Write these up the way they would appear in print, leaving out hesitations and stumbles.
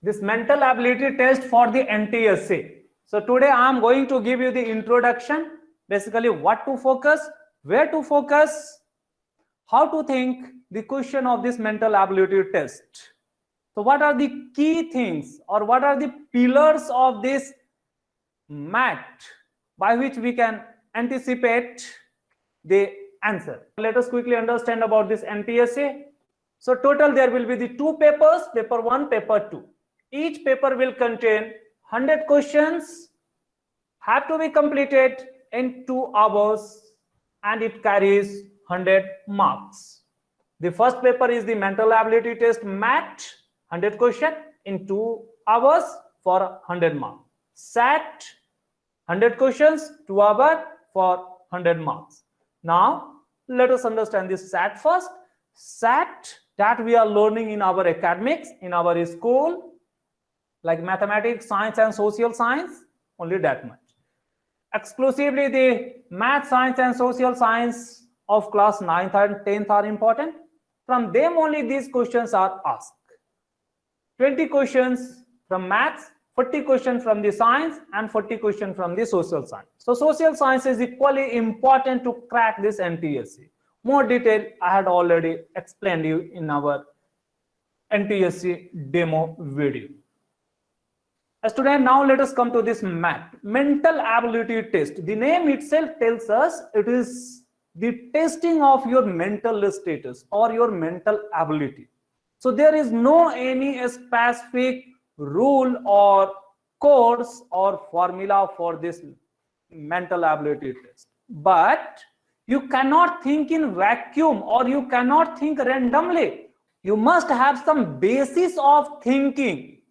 this mental ability test for the NTSC. So today I am going to give you the introduction, basically what to focus, where to focus, how to think the question of this mental ability test. So what are the key things or what are the pillars of this math by which we can anticipate the answer? Let us quickly understand about this NTSA. So total there will be the two papers, paper 1, paper 2. Each paper will contain 100 questions, have to be completed in 2 hours, and it carries 100 marks. The first paper is the mental ability test math, 100 question in 2 hours for 100 marks. SAT, 100 questions, 2 hours for 100 marks. Now let us understand this SAT first. SAT that we are learning in our academics, in our school, like mathematics, science and social science, only that much. Exclusively the math, science and social science of class 9th and 10th are important. From them only these questions are asked. 20 questions from maths, 40 questions from the science, and 40 questions from the social science. So social science is equally important to crack this NTSC. More detail I had already explained you in our NTSC demo video. Student, now let us come to this math, mental ability test. The name itself tells us it is the testing of your mental status or your mental ability. So there is no any specific rule or course or formula for this mental ability test. But you cannot think in vacuum or you cannot think randomly. You must have some basis of thinking.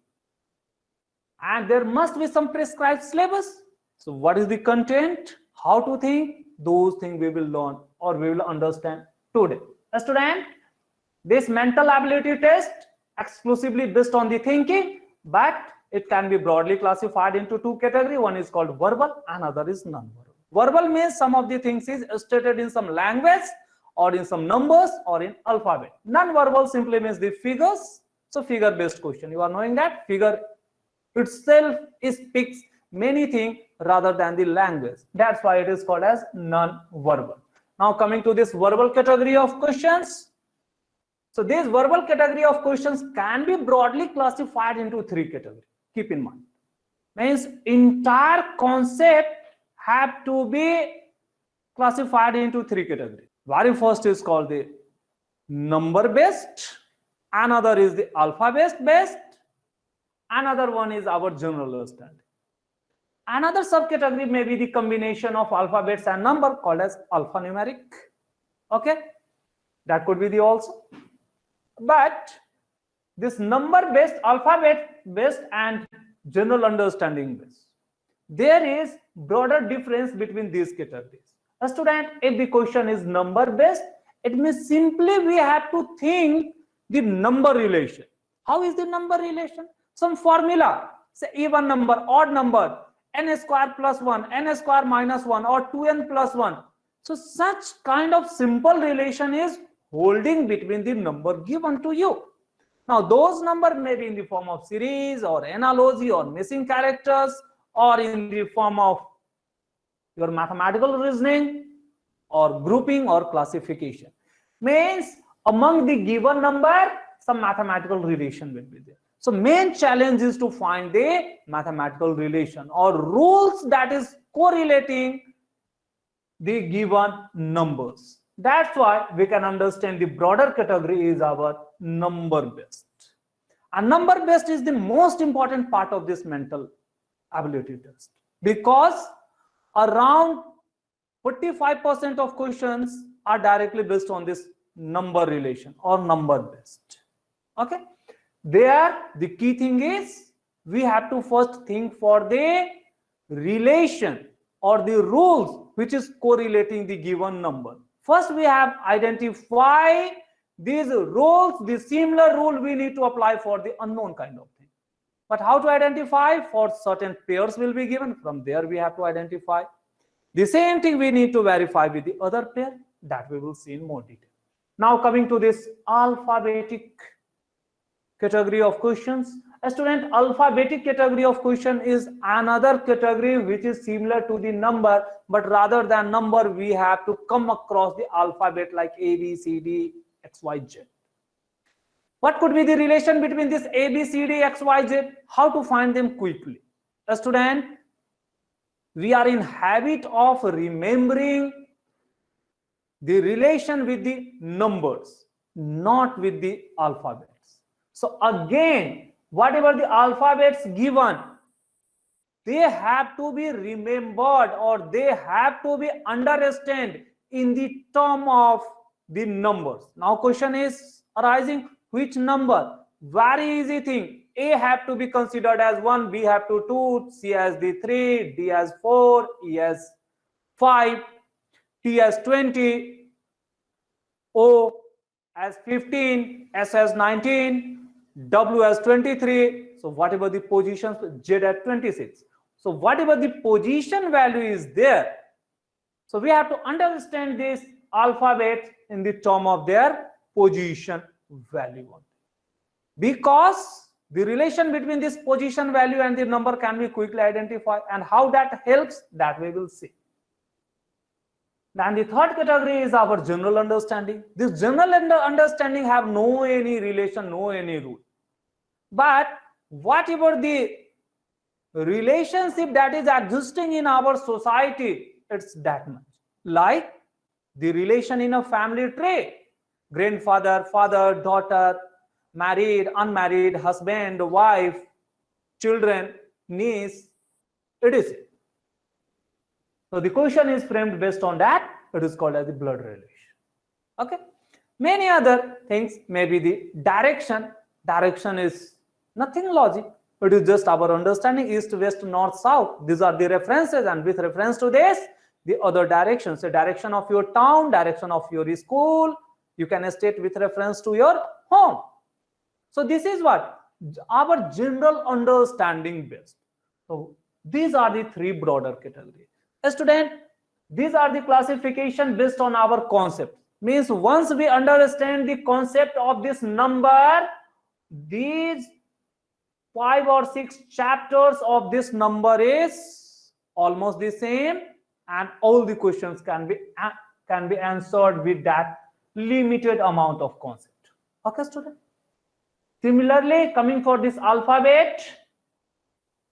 And there must be some prescribed syllabus. So what is the content? How to think? Those things we will learn or we will understand today. Student, this mental ability test exclusively based on the thinking, but it can be broadly classified into two categories. One is called verbal, another is non-verbal. Verbal means some of the things is stated in some language or in some numbers or in alphabet. Non-verbal simply means the figures. So figure-based question. You are knowing that figure itself speaks many things rather than the language. That's why it is called as non-verbal. Now coming to this verbal category of questions. So this verbal category of questions can be broadly classified into three categories. Keep in mind. Means entire concept have to be classified into three categories. Very first is called the number based, another is the alphabet based, another one is our general understanding. Another subcategory may be the combination of alphabets and number called as alphanumeric. Okay, that could be the also. But this number based, alphabet based and general understanding based, there is broader difference between these categories. A student, if the question is number based, it means simply we have to think the number relation. How is the number relation? Some formula, say even number, odd number, n square plus 1, n square minus 1, or 2n plus 1. So such kind of simple relation is holding between the number given to you. Now those numbers may be in the form of series or analogy or missing characters or in the form of your mathematical reasoning or grouping or classification. Means among the given number, some mathematical relation will be there. So main challenge is to find the mathematical relation or rules that is correlating the given numbers. That's why we can understand the broader category is our number based. And number based is the most important part of this mental ability test, because around 45% of questions are directly based on this number relation or number based. Okay, there the key thing is we have to first think for the relation or the rules which is correlating the given number. First we have identify these rules, the similar rule we need to apply for the unknown kind of thing. But how to identify? For certain pairs will be given, from there we have to identify. The same thing we need to verify with the other pair, that we will see in more detail. Now coming to this alphabetic category of questions. A student, alphabetic category of question is another category which is similar to the number, but rather than number, we have to come across the alphabet like A, B, C, D, X, Y, Z. What could be the relation between this A, B, C, D, X, Y, Z? How to find them quickly? A student, we are in habit of remembering the relation with the numbers, not with the alphabets. So again, whatever the alphabets given, they have to be remembered or they have to be understood in the term of the numbers. Now question is arising, which number? Very easy thing. A have to be considered as 1, B have to 2, C as the 3, D as 4, E as 5, T as 20, O as 15, S as 19, W as 23. So whatever the positions, Z at 26. So whatever the position value is there, so we have to understand this alphabet in the term of their position value. Because the relation between this position value and the number can be quickly identified, and how that helps, that we will see. Then the third category is our general understanding. This general understanding have no any relation, no any rule. But whatever the relationship that is existing in our society, it's that much. Like the relation in a family tree, grandfather, father, daughter, married, unmarried, husband, wife, children, niece, etc. So the question is framed based on that. It is called as the blood relation. Okay. Many other things, maybe the direction. Direction is nothing logic. It is just our understanding, east, west, north, south. These are the references, and with reference to this, the other directions. The direction of your town, direction of your school, you can state with reference to your home. So this is what our general understanding based. So these are the three broader categories. A student, these are the classification based on our concept. Means once we understand the concept of this number, these 5 or 6 chapters of this number is almost the same, and all the questions can be answered with that limited amount of concept. Okay, student. Similarly, coming for this alphabet,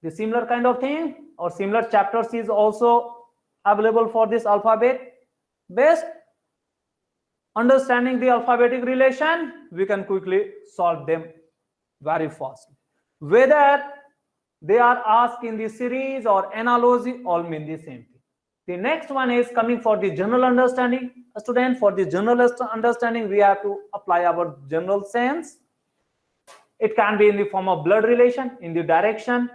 the similar kind of thing or similar chapters is also available for this alphabet based. Understanding the alphabetic relation, we can quickly solve them very fast. Whether they are asked in the series or analogy, all mean the same thing. The next one is coming for the general understanding. A student, for the general understanding, we have to apply our general sense. It can be in the form of blood relation, in the direction,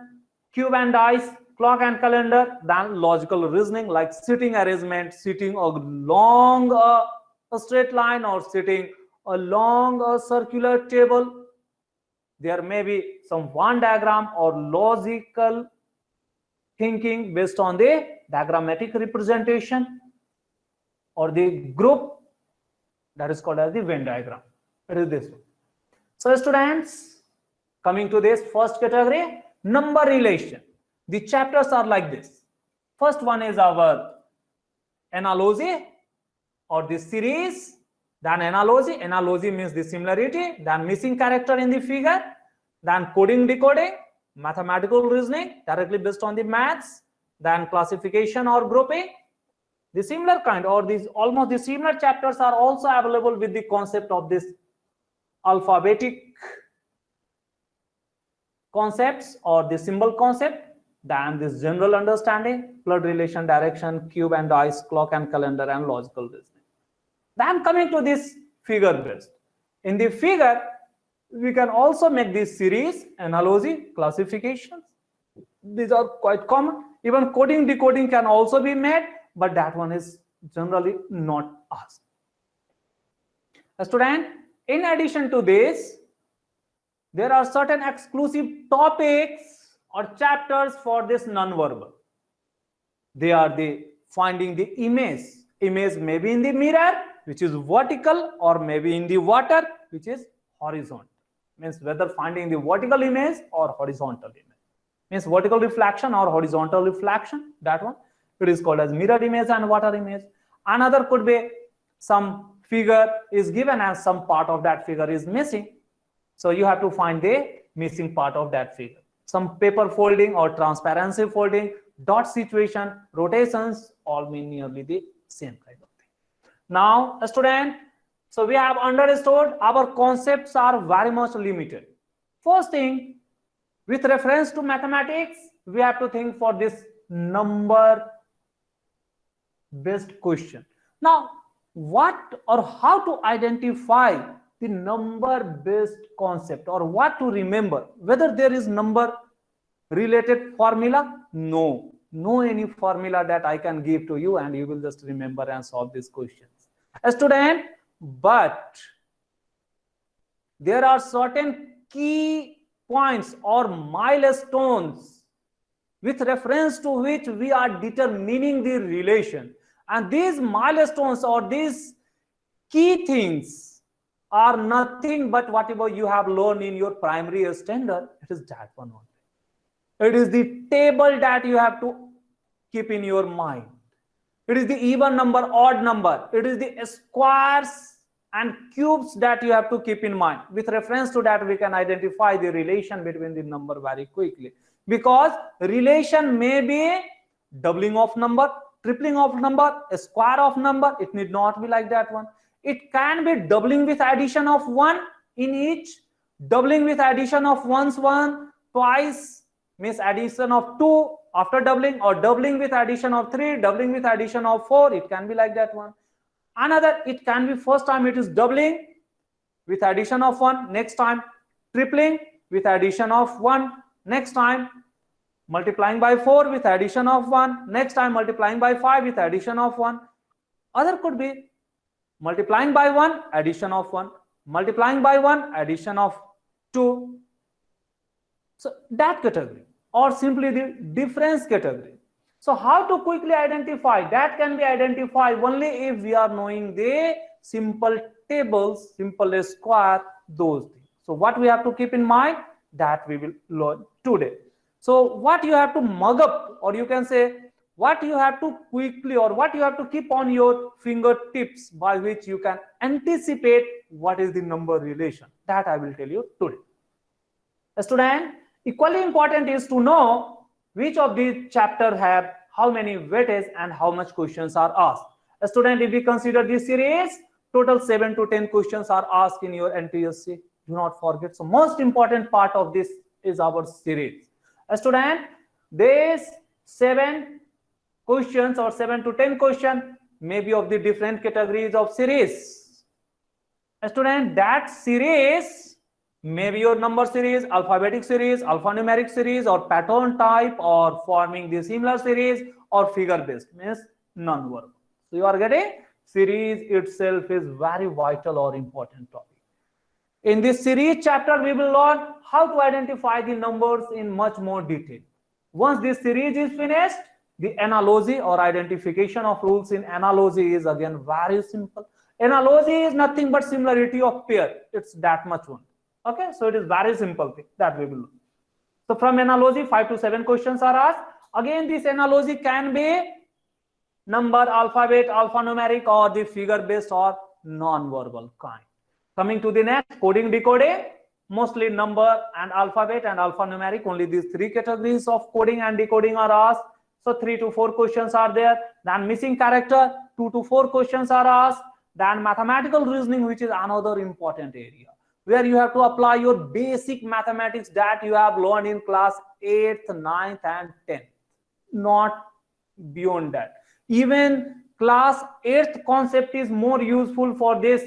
cube and dice, clock and calendar, then logical reasoning like sitting arrangement, sitting along a straight line or sitting along a circular table. There may be some one diagram or logical thinking based on the diagrammatic representation or the group, that is called as the Venn diagram. It is this one. So students, coming to this first category, number relation. The chapters are like this. First one is our analogy or the series, then analogy. Analogy means the similarity, then missing character in the figure, then coding, decoding, mathematical reasoning directly based on the maths, then classification or grouping. The similar kind or these almost the similar chapters are also available with the concept of this alphabetic concepts or the symbol concept, then this general understanding, blood relation, direction, cube and dice, clock and calendar, and logical reasoning. Then coming to this figure based. In the figure, we can also make this series, analogy, classifications. These are quite common. Even coding, decoding can also be made, but that one is generally not asked. A student, in addition to this, there are certain exclusive topics or chapters for this non-verbal. They are the finding the image. Image may be in the mirror, which is vertical, or maybe in the water, which is horizontal. means whether finding the vertical image or horizontal image, means vertical reflection or horizontal reflection, that one it is called as mirror image and water image. Another could be some figure is given and some part of that figure is missing, so you have to find the missing part of that figure. Some paper folding or transparency folding, dot situation, rotations, all mean nearly the same kind of thing. Now student, so we have understood our concepts are very much limited. First thing, with reference to mathematics, we have to think for this number based question. Now what or how to identify the number based concept, or what to remember, whether there is number related formula? No any formula that I can give to you and you will just remember and solve these questions, student. But there are certain key points or milestones with reference to which we are determining the relation, and these milestones or these key things are nothing but whatever you have learned in your primary standard. It is that one only. It is the table that you have to keep in your mind. It is the even number, odd number. It is the squares and cubes that you have to keep in mind. With reference to that, we can identify the relation between the number very quickly, because relation may be doubling of number, tripling of number, a square of number. It need not be like that one. It can be doubling with addition of 1 in each, doubling with addition of once 1, twice means addition of 2 after doubling, or doubling with addition of 3, doubling with addition of 4. It can be like that one. Another, it can be first time it is doubling with addition of 1, next time tripling with addition of 1, next time multiplying by 4 with addition of 1, next time multiplying by 5 with addition of 1. Other could be multiplying by 1, addition of 1, multiplying by 1, addition of 2. So that category, or simply the difference category. So how to quickly identify? That can be identified only if we are knowing the simple tables, simple square, those things. So what we have to keep in mind, that we will learn today. So what you have to mug up, or you can say what you have to quickly, or what you have to keep on your fingertips, by which you can anticipate what is the number relation, that I will tell you today. Student, equally important is to know which of these chapters have how many weightage and how much questions are asked. Student, if we consider this series, total 7 to 10 questions are asked in your NTSC. Do not forget. So most important part of this is our series. Student, these 7 questions or 7 to 10 questions may be of the different categories of series. Student, that series maybe your number series, alphabetic series, alphanumeric series, or pattern type, or forming the similar series, or figure based, means non-verbal. So you are getting, series itself is very vital or important topic. In this series chapter, we will learn how to identify the numbers in much more detail. Once this series is finished, the analogy or identification of rules in analogy is again very simple. Analogy is nothing but similarity of pair. It's that much one. Okay, so it is very simple thing that we will do. So from analogy, 5 to 7 questions are asked. Again, this analogy can be number, alphabet, alphanumeric, or the figure based or non-verbal kind. Coming to the next, coding, decoding, mostly number and alphabet and alphanumeric, only these 3 categories of coding and decoding are asked. So 3 to 4 questions are there. Then missing character, 2 to 4 questions are asked. Then mathematical reasoning, which is another important area, where you have to apply your basic mathematics that you have learned in class 8th, 9th and 10th, not beyond that. Even class 8th concept is more useful for this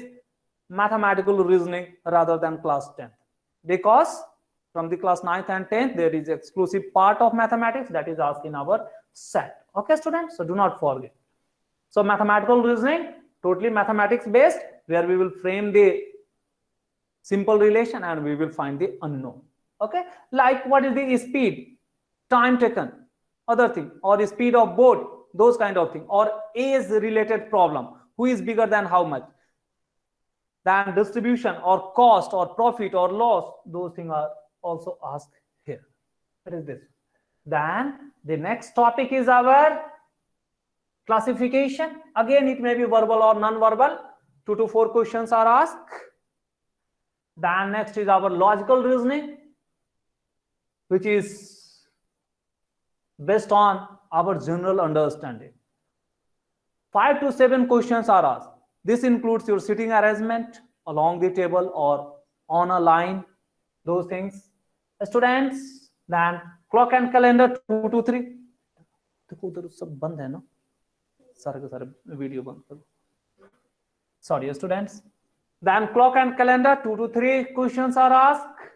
mathematical reasoning rather than class 10th, because from the class 9th and 10th there is exclusive part of mathematics that is asked in our set. Okay students, so do not forget. So mathematical reasoning, totally mathematics based, where we will frame the simple relation and we will find the unknown. Okay, like what is the speed, time taken, other thing, or the speed of boat, those kind of thing, or age related problem, who is bigger than how much. Then distribution or cost or profit or loss, those things are also asked here. What is this? Then the next topic is our classification. Again, it may be verbal or non-verbal. 2 to 4 questions are asked. Then next is our logical reasoning, which is based on our general understanding. 5 to 7 questions are asked. This includes your sitting arrangement along the table or on a line, those things. Students, then clock and calendar 2 to 3. देखो उधर सब बंद है ना, सारे के सारे video बंद करो. Sorry, students. Then clock and calendar 2 to 3 questions are asked.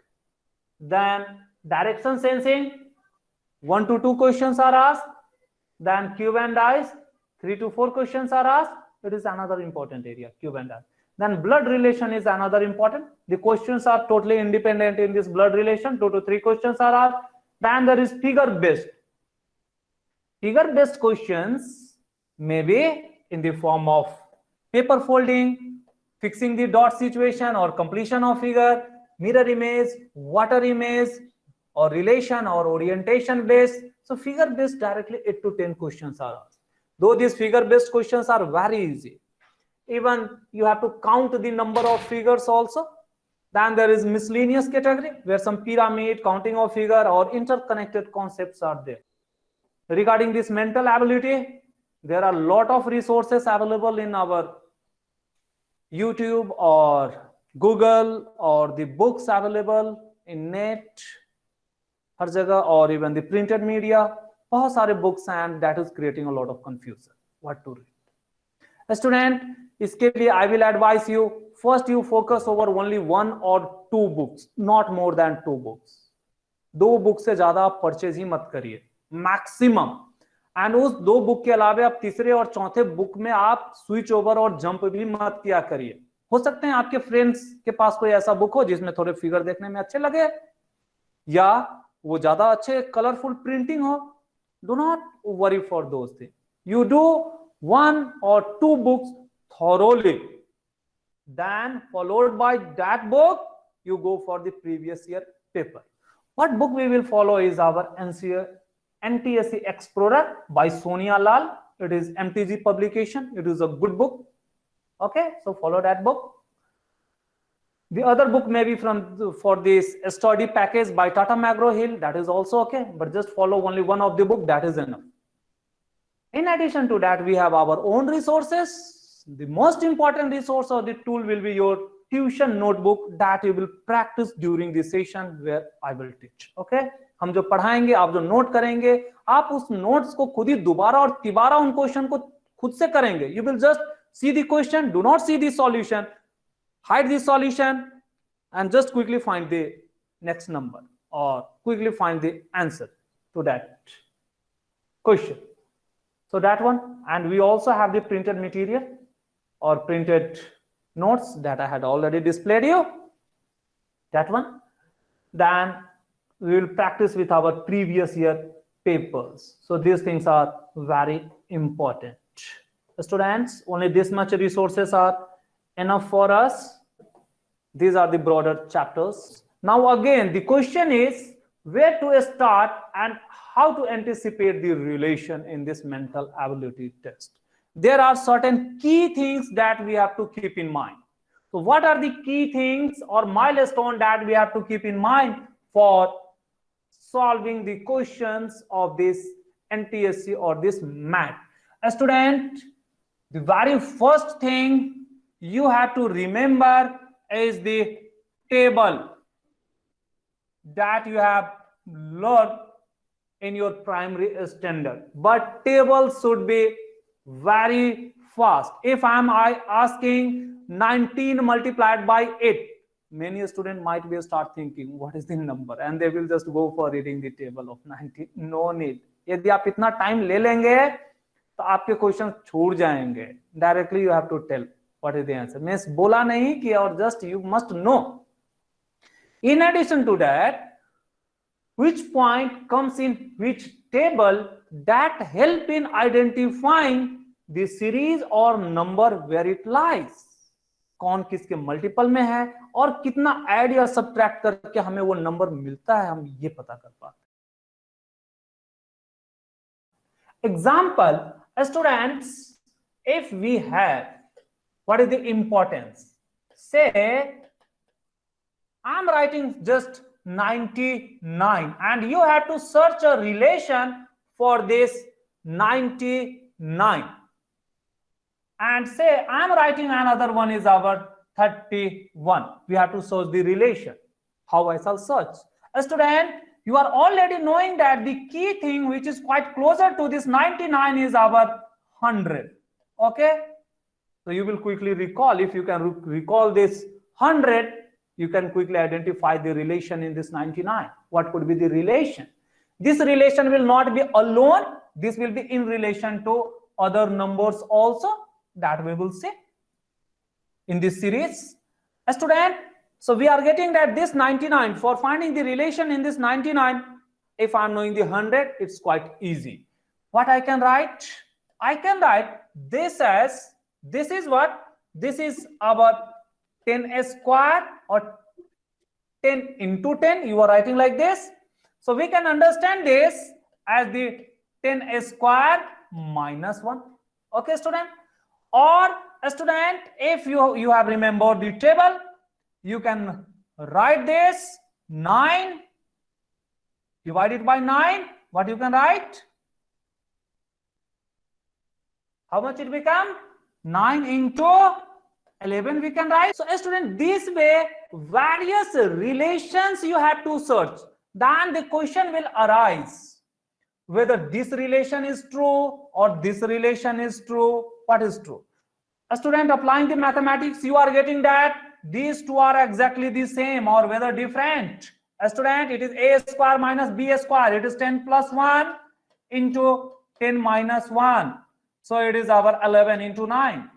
Then direction sensing 1 to 2 questions are asked. Then cube and dice 3 to 4 questions are asked. It is another important area, cube and dice. Then blood relation is another important. The questions are totally independent in this blood relation. 2 to 3 questions are asked. Then there is figure based. Figure based questions may be in the form of paper folding, fixing the dot situation or completion of figure, mirror image, water image, or relation or orientation based. So figure based directly 8 to 10 questions are asked. Though these figure based questions are very easy, even you have to count the number of figures also. Then there is miscellaneous category where some pyramid, counting of figure or interconnected concepts are there. Regarding this mental ability, there are a lot of resources available in our YouTube or Google or the books available in net, हर जगह, or even the printed media. बहुत सारे books and that is creating a lot of confusion. What to read? A student, इसके लिए I will advise you, first you focus over only 1 or 2 books, not more than 2 books. 2 books से ज्यादा आप purchase ही मत करिए, maximum. And उस 2 book के अलावे आप तीसरे और चौथे बुक में आप स्विच ओवर और जंप भी मत किया करिए. हो सकते हैं आपके फ्रेंड्स के पास कोई ऐसा बुक हो जिसमें थोड़े फिगर देखने में अच्छे लगे या वो ज्यादा अच्छे कलरफुल प्रिंटिंग हो. Do not worry for those things. You do 1 or 2 books thoroughly, then followed by that book you go for the previous year paper. What book we will follow is our NTSC Explorer by Sonia Lal. It is MTG publication. It is a good book. Okay, so follow that book. The other book may be for this study package by Tata McGraw-Hill. That is also okay, but just follow only one of the book. That is enough. In addition to that, we have our own resources. The most important resource or the tool will be your tuition notebook that you will practice during the session where I will teach. Okay, हम जो पढ़ाएंगे, आप जो note करेंगे, आप उस notes को खुद ही दोबारा और तिबारा उन क्वेश्चन को खुद से करेंगे. You will just see the question, do not see the solution, hide the solution, and just quickly find the next number or quickly find the answer to that question. So that one, and we also have the printed material or printed notes that I had already displayed you. That one. Then we will practice with our previous year papers. So these things are very important. Students, only this much resources are enough for us. These are the broader chapters. Now again, the question is where to start and how to anticipate the relation in this mental ability test. There are certain key things that we have to keep in mind. So what are the key things or milestone that we have to keep in mind for solving the questions of this NTSC or this MAT? A student, the very first thing you have to remember is the table that you have learned in your primary standard, but table should be very fast. If I am asking 19 multiplied by 8, many students might be start thinking what is the number and they will just go for reading the table of 19. No need. यदि आप इतना time ले लेंगे तो आपके question छूट जाएंगे. Directly you have to tell what is the answer. मैं बोला नहीं कि और just you must know. In addition to that, which point comes in which table that help in identifying the series or number where it lies. कौन किसके multiple में है और कितना ऐड या सब्ट्रैक्ट करके हमें वो नंबर मिलता है, हम ये पता कर पाते हैं। Example students, if we have, what is the importance? Say I'm writing just 99 and you have to search a relation for this 99, and say I'm writing another one is our 31. We have to search the relation. How I shall search? A student, you are already knowing that the key thing which is quite closer to this 99 is our 100. Okay, so you will quickly recall. If you can recall this 100, you can quickly identify the relation in this 99. What could be the relation? This relation will not be alone. This will be in relation to other numbers also, that we will see in this series. A student, so we are getting that this 99, for finding the relation in this 99, if I'm knowing the 100, it's quite easy. What I can write? I can write this as, this is what? This is our 10 square or 10 into 10. You are writing like this. So we can understand this as the 10 square minus 1. Okay, student? Or a student, if you have remembered the table, you can write this 9 divided by 9. What you can write? How much it become? 9 into 11 we can write. So a student, this way various relations you have to search. Then the question will arise whether this relation is true or this relation is true. What is true? A student, applying the mathematics, you are getting that these two are exactly the same or whether different. A student, it is a square minus b square. It is 10 plus 1 into 10 minus 1. So it is our 11 into 9.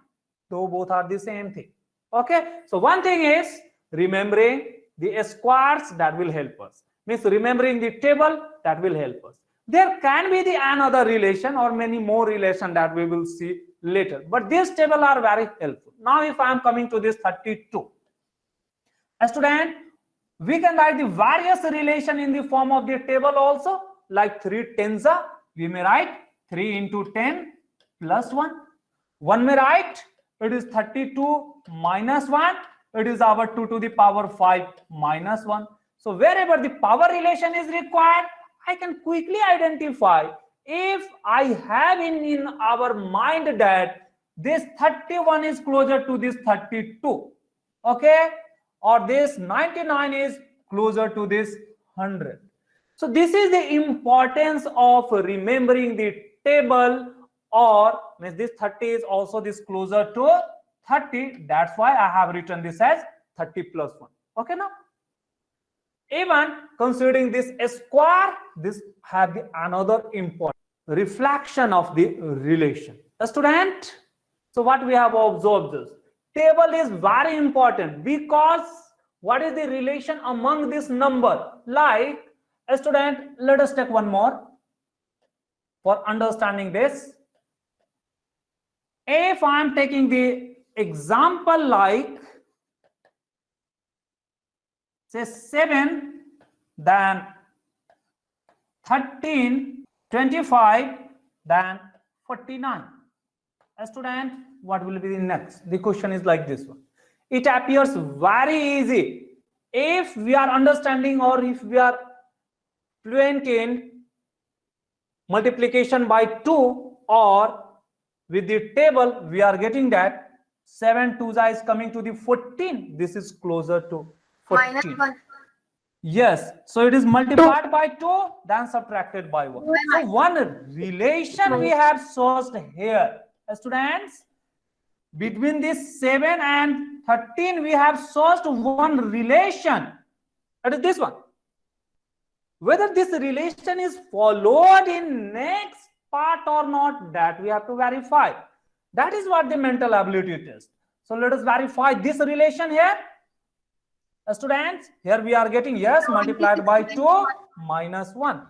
So both are the same thing. Okay, so one thing is remembering the squares, that will help us. Means remembering the table, that will help us. There can be the another relation or many more relation that we will see later, but these tables are very helpful. Now if I am coming to this 32, a student, we can write the various relation in the form of the table also, like 3 tens are, we may write 3 into 10 plus 1. One may write it is 32 minus 1. It is our 2 to the power 5 minus 1. So wherever the power relation is required, I can quickly identify if I have in our mind that this 31 is closer to this 32. Okay, or this 99 is closer to this 100. So this is the importance of remembering the table, or means this 30 is also this closer to 30. That's why I have written this as 30 plus 1. Okay, now even considering this square, this have the another important reflection of the relation. A student, so what we have observed is table is very important because what is the relation among this number? Like a student, let us take one more for understanding this. If I am taking the example like say 7, then 13, 25, then 49. A student, what will be the next? The question is like this one. It appears very easy if we are understanding or if we are fluent in multiplication by 2, or with the table we are getting that 7 2s is coming to the 14. This is closer to 14. Minus 1. Yes, so it is multiplied by 2, then subtracted by 1. So one relation we have sourced here. Students, between this 7 and 13 we have sourced one relation. That is this one. Whether this relation is followed in next part or not, that we have to verify. That is what the mental ability test. So let us verify this relation here. Students, here we are getting yes, multiplied by 2 minus 1.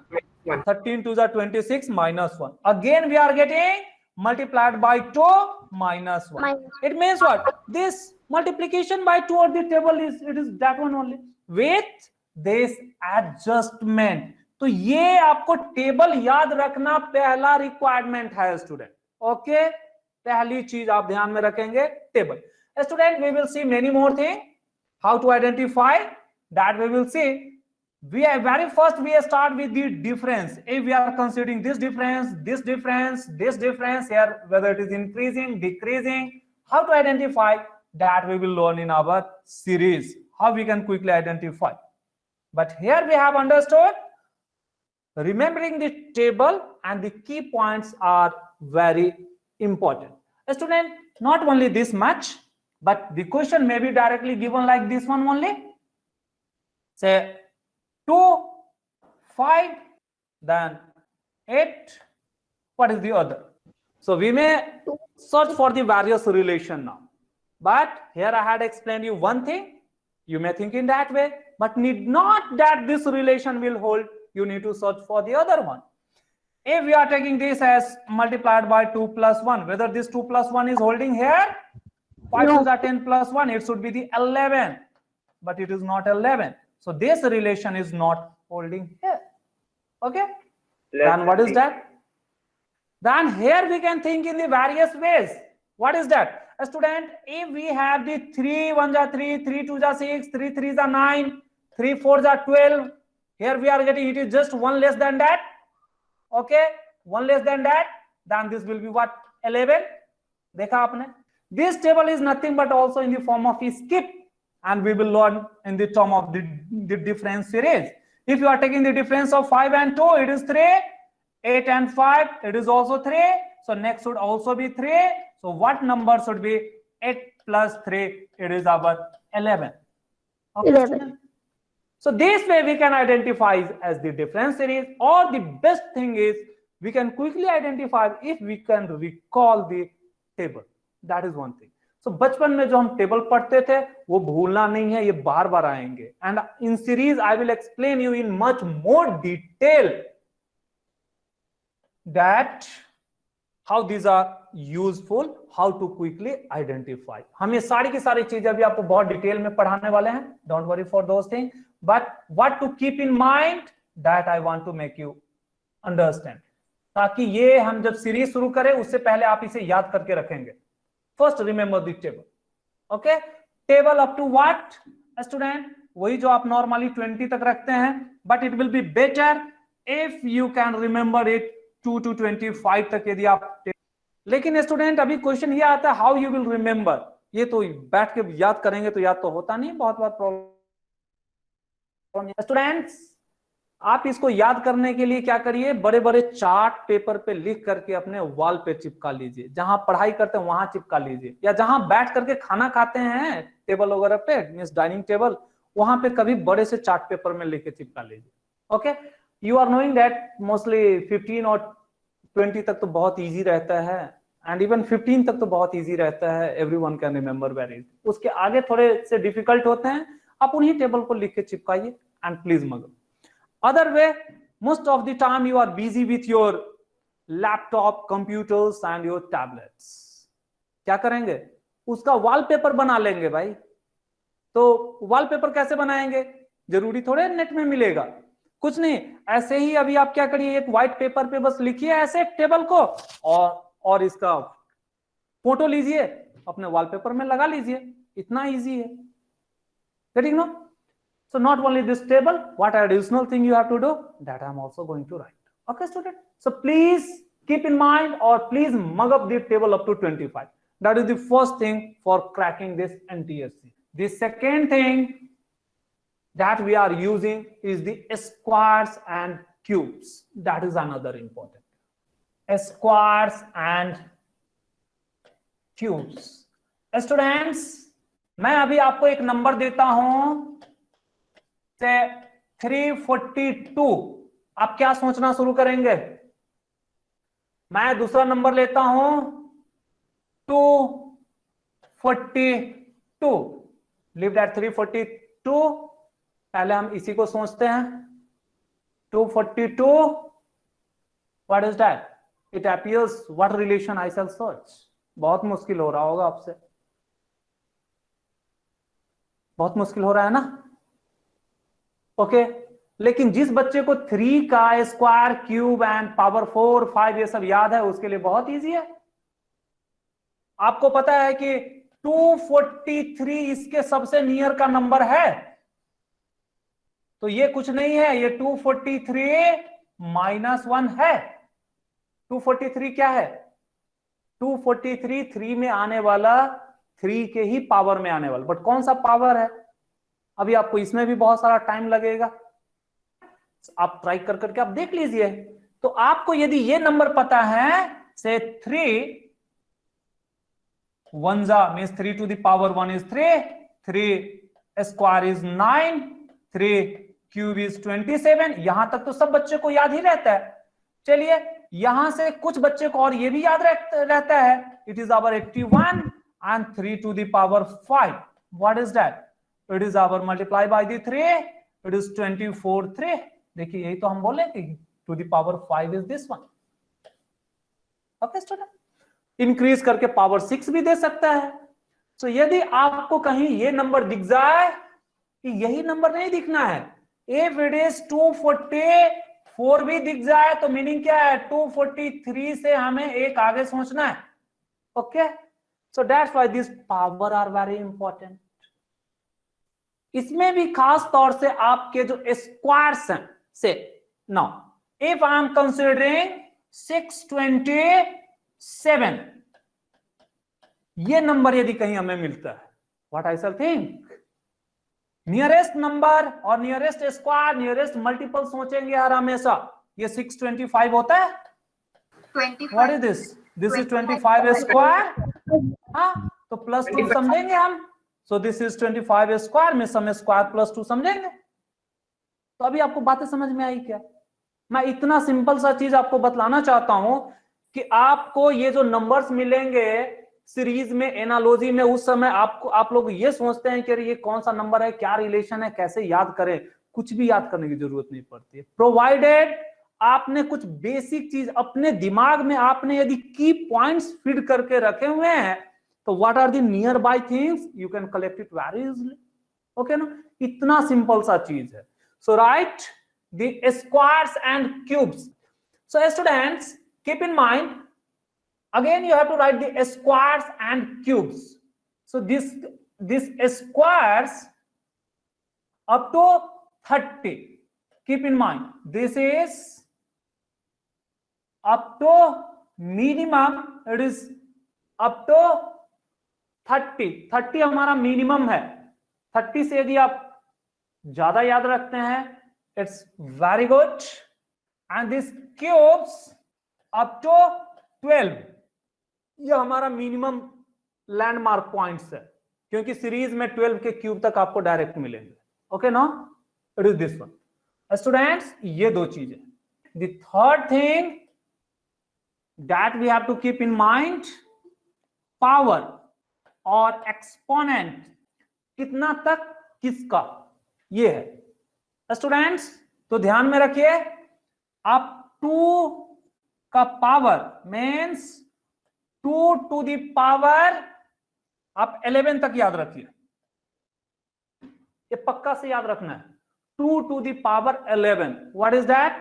13 to the 26 minus 1. Again we are getting multiplied by 2 minus 1. It means what? This multiplication by 2 of the table is it is that one only with this adjustment. तो ये आपको table याद रखना पहला requirement है student. Okay, पहली चीज आप ध्यान में रखेंगे table. Student, we will see many more thing how to identify that we will see. We are very first we start with the difference. If we are considering this difference, this difference, this difference here, whether it is increasing, decreasing, how to identify that we will learn in our series, how we can quickly identify. But here we have understood remembering the table and the key points are very important. Student, not only this much, but the question may be directly given like this one only. Say 2, 5, then 8. What is the other? So we may search for the various relation now. But here I had explained you one thing. You may think in that way, but need not that this relation will hold. You need to search for the other one. If we are taking this as multiplied by 2 plus 1, whether this 2 plus 1 is holding here, 5 to the 10 plus 1, it should be the 11. But it is not 11. So this relation is not holding here. Okay. Then what is that? Then here we can think in the various ways. What is that? A student, if we have the 3 1 ja 3, 3 2 ja 6, 3 3 ja 9, 3 4 ja 12. Here we are getting it is just one less than that. Okay, one less than that. Then this will be what? 11. Dekha aapne? This table is nothing but also in the form of a skip. And we will learn in the term of the difference series. If you are taking the difference of 5 and 2, it is 3. 8 and 5, it is also 3. So next should also be 3. So what number should be 8 plus 3? It is our 11. Okay, 11. So this way we can identify as the difference series, or the best thing is we can quickly identify if we can recall the table. That is one thing. तो बचपन में जो हम table पढ़ते थे वो भूलना नहीं है, ये बार बार आएंगे. And in series I will explain you in much more detail that how these are useful, how to quickly identify. हम ये सारी की सारी चीजें अभी आपको बहुत डिटेल में पढ़ाने वाले हैं. Don't worry for those thing, but what to keep in mind that I want to make you understand, ताकि ये हम जब सीरीज शुरू करें उससे पहले आप इसे याद करके रखेंगे. First, remember the table. Okay, table up to what, student? वही जो आप normally 20 तक रखते हैं, but it will be better if you can remember it 2 to 25 तक यदि आप. लेकिन स्टूडेंट अभी क्वेश्चन ये आता है, how you will remember. ये तो बैठ के याद करेंगे तो याद तो होता नहीं, बहुत बार प्रॉब्लम. स्टूडेंट्स, आप इसको याद करने के लिए क्या करिए, बड़े बड़े चार्ट पेपर पे लिख करके अपने वॉल पे चिपका लीजिए. जहां पढ़ाई करते हैं वहां चिपका लीजिए, या जहां बैठ करके खाना खाते हैं टेबल वगैरह पे, मींस डाइनिंग टेबल, वहां पे कभी बड़े से चार्ट पेपर में लिख के चिपका लीजिए. Okay, you are knowing that mostly 15 और 20 तक तो बहुत ईजी रहता है, एंड इवन 15 तक तो बहुत ईजी रहता है. Everyone can remember very. उसके आगे थोड़े से डिफिकल्ट होते हैं. आप उन्हीं टेबल को लिख के चिपकाइए एंड प्लीज मगर. Other way, most of the time you are busy with your laptop, computers and your tablets. क्या करेंगे, उसका वॉलपेपर बना लेंगे भाई. तो वॉलपेपर कैसे बनाएंगे, जरूरी थोड़े नेट में मिलेगा, कुछ नहीं. ऐसे ही अभी आप क्या करिए, एक व्हाइट पेपर पे बस लिखिए ऐसे टेबल को, और इसका फोटो लीजिए, अपने वॉलपेपर में लगा लीजिए. इतना इजी है. Getting no? So not only this table, what additional thing you have to do, that I'm also going to write. Okay, student. So please keep in mind, or please mug up the table up to 25. That is the first thing for cracking this NTSC. The second thing that we are using is the squares and cubes. That is another important. Squares and cubes. Students, मैं अभी आपको एक number देता हूं, 342. आप क्या सोचना शुरू करेंगे, मैं दूसरा नंबर लेता हूं 242. Leave that 342. पहले हम इसी को सोचते हैं. 242, what is that? It appears what relation I shall search. बहुत मुश्किल हो रहा होगा आपसे. बहुत मुश्किल हो रहा है ना? ओके, लेकिन जिस बच्चे को 3 का स्क्वायर, क्यूब एंड पावर 4, 5 ये सब याद है, उसके लिए बहुत इजी है। आपको पता है कि 243 इसके सबसे नियर का नंबर है, तो ये कुछ नहीं है, ये 243 -1 है। 243 क्या है? 243 3 में आने वाला, 3 के ही पावर में आने वाला, बट कौन सा पावर है? अभी आपको इसमें भी बहुत सारा टाइम लगेगा, आप ट्राई कर करके आप देख लीजिए। तो आपको यदि ये नंबर पता है, से 3 1 means 3 to the power 1 is 3, 3 square is 9, 3 cube is 27। यहां तक तो सब बच्चे को याद ही रहता है। चलिए यहां से कुछ बच्चे को और ये भी याद रहता है, it is our 81 and 3 to the power 5, what is that? It is our multiply by the 3, it is 24 3। देखिए यही तो हम बोले कि to the power 5 is this one। Okay student, increase करके पावर 6 भी दे सकता है। तो यदि आपको कहीं ये नंबर दिख जाए कि यही नंबर नहीं दिखना है, इफ इट इज 244 भी दिख जाए, तो मीनिंग क्या है? 243 से हमें एक आगे सोचना है। Okay, so that's why this power are very important. इसमें भी खास तौर से आपके जो स्क्वायर्स हैं, say now if I am considering 627, ये नंबर यदि कहीं हमें मिलता है, what I shall think? Nearest number और नियरेस्ट स्क्वायर, नियरेस्ट मल्टीपल सोचेंगे यार हमेशा। ये 625 होता है। 25। What is this? This is 25 square. हाँ, तो +2 समझेंगे हम। सो दिस इज 25 स्क्वायर में सम स्क्वायर +2 समझेंगे। तो अभी आपको बातें समझ में आई क्या? मैं इतना सिंपल सा चीज आपको बतलाना चाहता हूं कि आपको ये जो नंबर्स मिलेंगे सीरीज में, एनालॉजी में, उस समय आप लोग ये सोचते हैं कि अरे ये कौन सा नंबर है, क्या रिलेशन है, कैसे याद करें। कुछ भी याद करने की जरूरत नहीं पड़ती है, प्रोवाइडेड आपने कुछ बेसिक चीज अपने दिमाग में, आपने यदि की पॉइंट्स फीड करके रखे हुए हैं, तो what are the near by things, you can collect it very easily. Okay ना, इतना सिंपल सा चीज है। So write the squares and cubes. So students keep in mind, again you have to write the squares and cubes. So this squares up to 30, keep in mind this is up to minimum, it is up to 30 हमारा minimum है। 30 से यदि आप ज्यादा याद रखते हैं, it's very good. And this cubes up to 12, ये हमारा मिनिमम लैंडमार्क पॉइंट्स है, क्योंकि सीरीज में 12 के क्यूब तक आपको डायरेक्ट मिलेंगे। ओके ना, it is this one. Students ये दो चीजें। The third thing that we have to keep in mind, power और एक्सपोनेंट कितना तक किसका, ये है स्टूडेंट्स। तो ध्यान में रखिए, आप 2 का power means 2 to the power आप 11 तक याद रखिए, ये पक्का से याद रखना है। 2 to the power 11, what is that?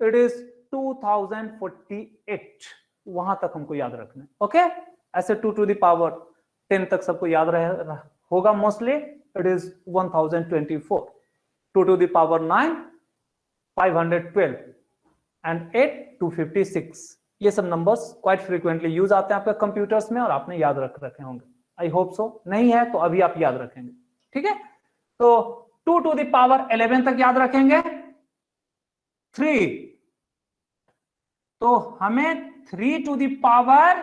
It is 2048, वहां तक हमको याद रखना है। ओके, ऐसे 2 to the power 10 तक सबको याद होगा mostly. It is 1024, 2 to the power 9 512 and 8 256। ये सब नंबर्स क्वाइट फ्रीक्वेंटली यूज आते हैं आपके कंप्यूटर्स में और आपने याद रखे होंगे। आई होप सो, नहीं है तो अभी आप याद रखेंगे। ठीक है, तो 2 to the power 11 तक याद रखेंगे। 3, तो हमें 3 to the power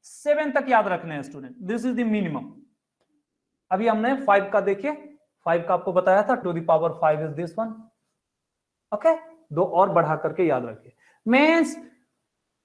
7 तक याद रखने हैं student, this is the minimum. अभी हमने 5 का देखिए, 5 का आपको बताया था, 2 to the power 5 is this one. Okay, 2 और बढ़ा करके याद रखिए। मीन्स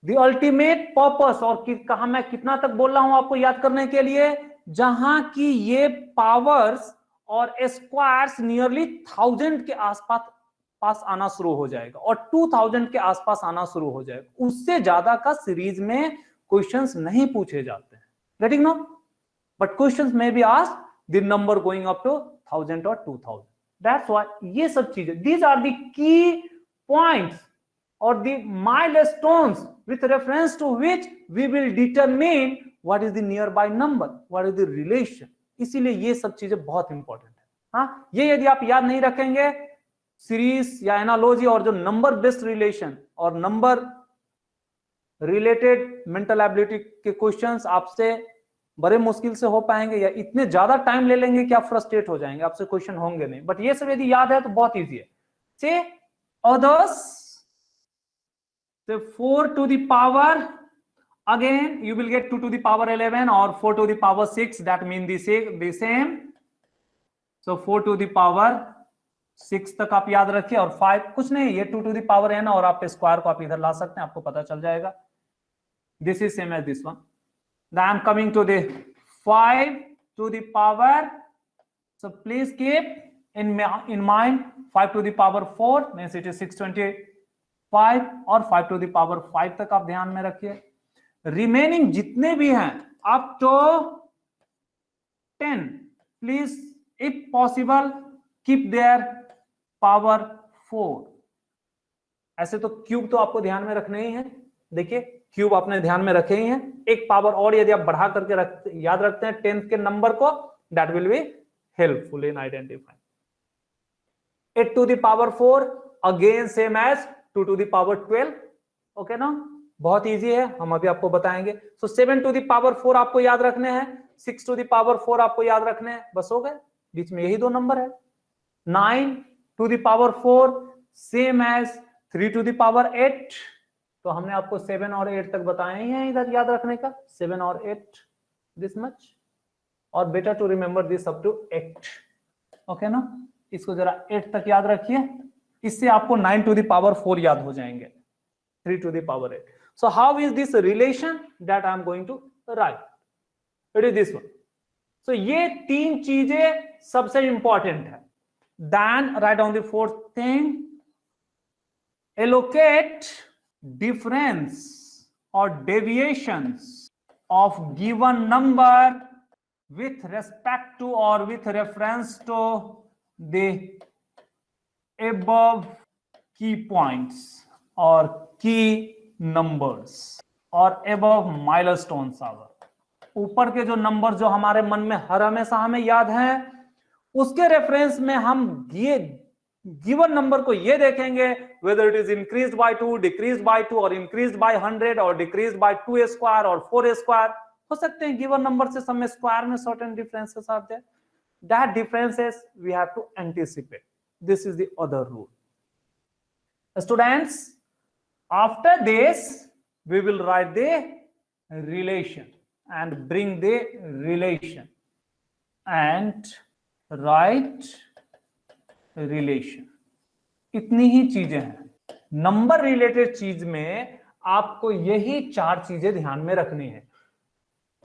द अल्टीमेट पर्पस, और कहा मैं कितना तक बोल रहा हूं आपको याद करने के लिए, जहां की ये पावर्स और स्क्वायर्स नियरली 1000 के आसपास आना शुरू हो जाएगा और 2000 के आसपास आना शुरू हो जाएगा। उससे ज्यादा का सीरीज में क्वेश्चंस नहीं पूछे जाते हैं, getting no, but questions may be asked the number going up to 1000 और 2000. दैट्स व्हाई ये सब चीजें, these are the key points or the milestones with reference to which we will determine what is the nearby number, what is the relation. इसीलिए ये सब चीजें बहुत important है. हाँ, ये यदि आप याद नहीं रखेंगे, सीरीज या एनालॉजी और जो नंबर बेस्ड रिलेशन और नंबर रिलेटेड मेंटल एबिलिटी के क्वेश्चंस आपसे बड़े मुश्किल से हो पाएंगे या इतने ज्यादा टाइम ले लेंगे कि आप फ्रस्ट्रेट हो जाएंगे, आपसे क्वेश्चन होंगे नहीं. बट ये सब यदि याद है तो बहुत इजी है. से others, so 4 to the power, again you will get 2 to the power 11 or 4 to the power 6, that mean the same. So 4 to the power 6 तक आप याद रखिए और 5 कुछ नहीं, ये 2 to the power n और आप स्क्वायर को आप इधर ला सकते हैं, आपको पता चल जाएगा. This is same as this one. Then I am coming to the 5 to the power, so please keep in mind 5 to the power 4 means it is 625 और 5 to the power 5 तक आप ध्यान में रखिए. रिमेनिंग जितने भी हैं up to 10 please if possible keep their power 4. ऐसे तो क्यूब तो आपको ध्यान में रखने ही है. देखिए क्यूब आपने ध्यान में रखे ही हैं. एक पावर और यदि आप बढ़ा करके याद रखते हैं 10th के नंबर को, that will be helpful in identifying. 8 to the power 4 again same as 2 to the power 12. Okay ना, बहुत इजी है, हम अभी आपको बताएंगे. सो 7 to the power 4 आपको याद रखने हैं, 6 to the power 4 आपको याद रखने हैं, बस हो गए. बीच में यही दो नंबर है. 9 to the power 4 same as 3 to the power 8. तो हमने आपको 7 और 8 तक बताए ही हैं इधर याद रखने का, 7 और 8 दिस मच, और better to remember this up to 8. Okay ना, इसको जरा 8 तक याद रखिए, इससे आपको 9 to the power 4 याद हो जाएंगे, 3 to the power 8. So how is this relation that I am going to write? It is this one. So ये तीन चीजें सबसे इंपॉर्टेंट है. Then write down the fourth thing. Allocate difference or deviations of given number with respect to or with reference to the above key points or key numbers or above milestones. ऊपर के जो number जो हमारे मन में हर हमेशा हमें याद है, उसके रेफरेंस में हम ये गिवन नंबर को ये देखेंगे whether it is increased by 2, decreased by 2 or increased by 100 or decreased by 2 square or 4 square. हो सकते हैं गिवन नंबर से सब में स्क्वायर में certain differences are there. That differences we have to anticipate. This is the other rule. Students, after this we will write the relation and bring the relation and write relation. इतनी ही चीजें हैं. Number related चीज में आपको यही 4 चीजें ध्यान में रखनी है.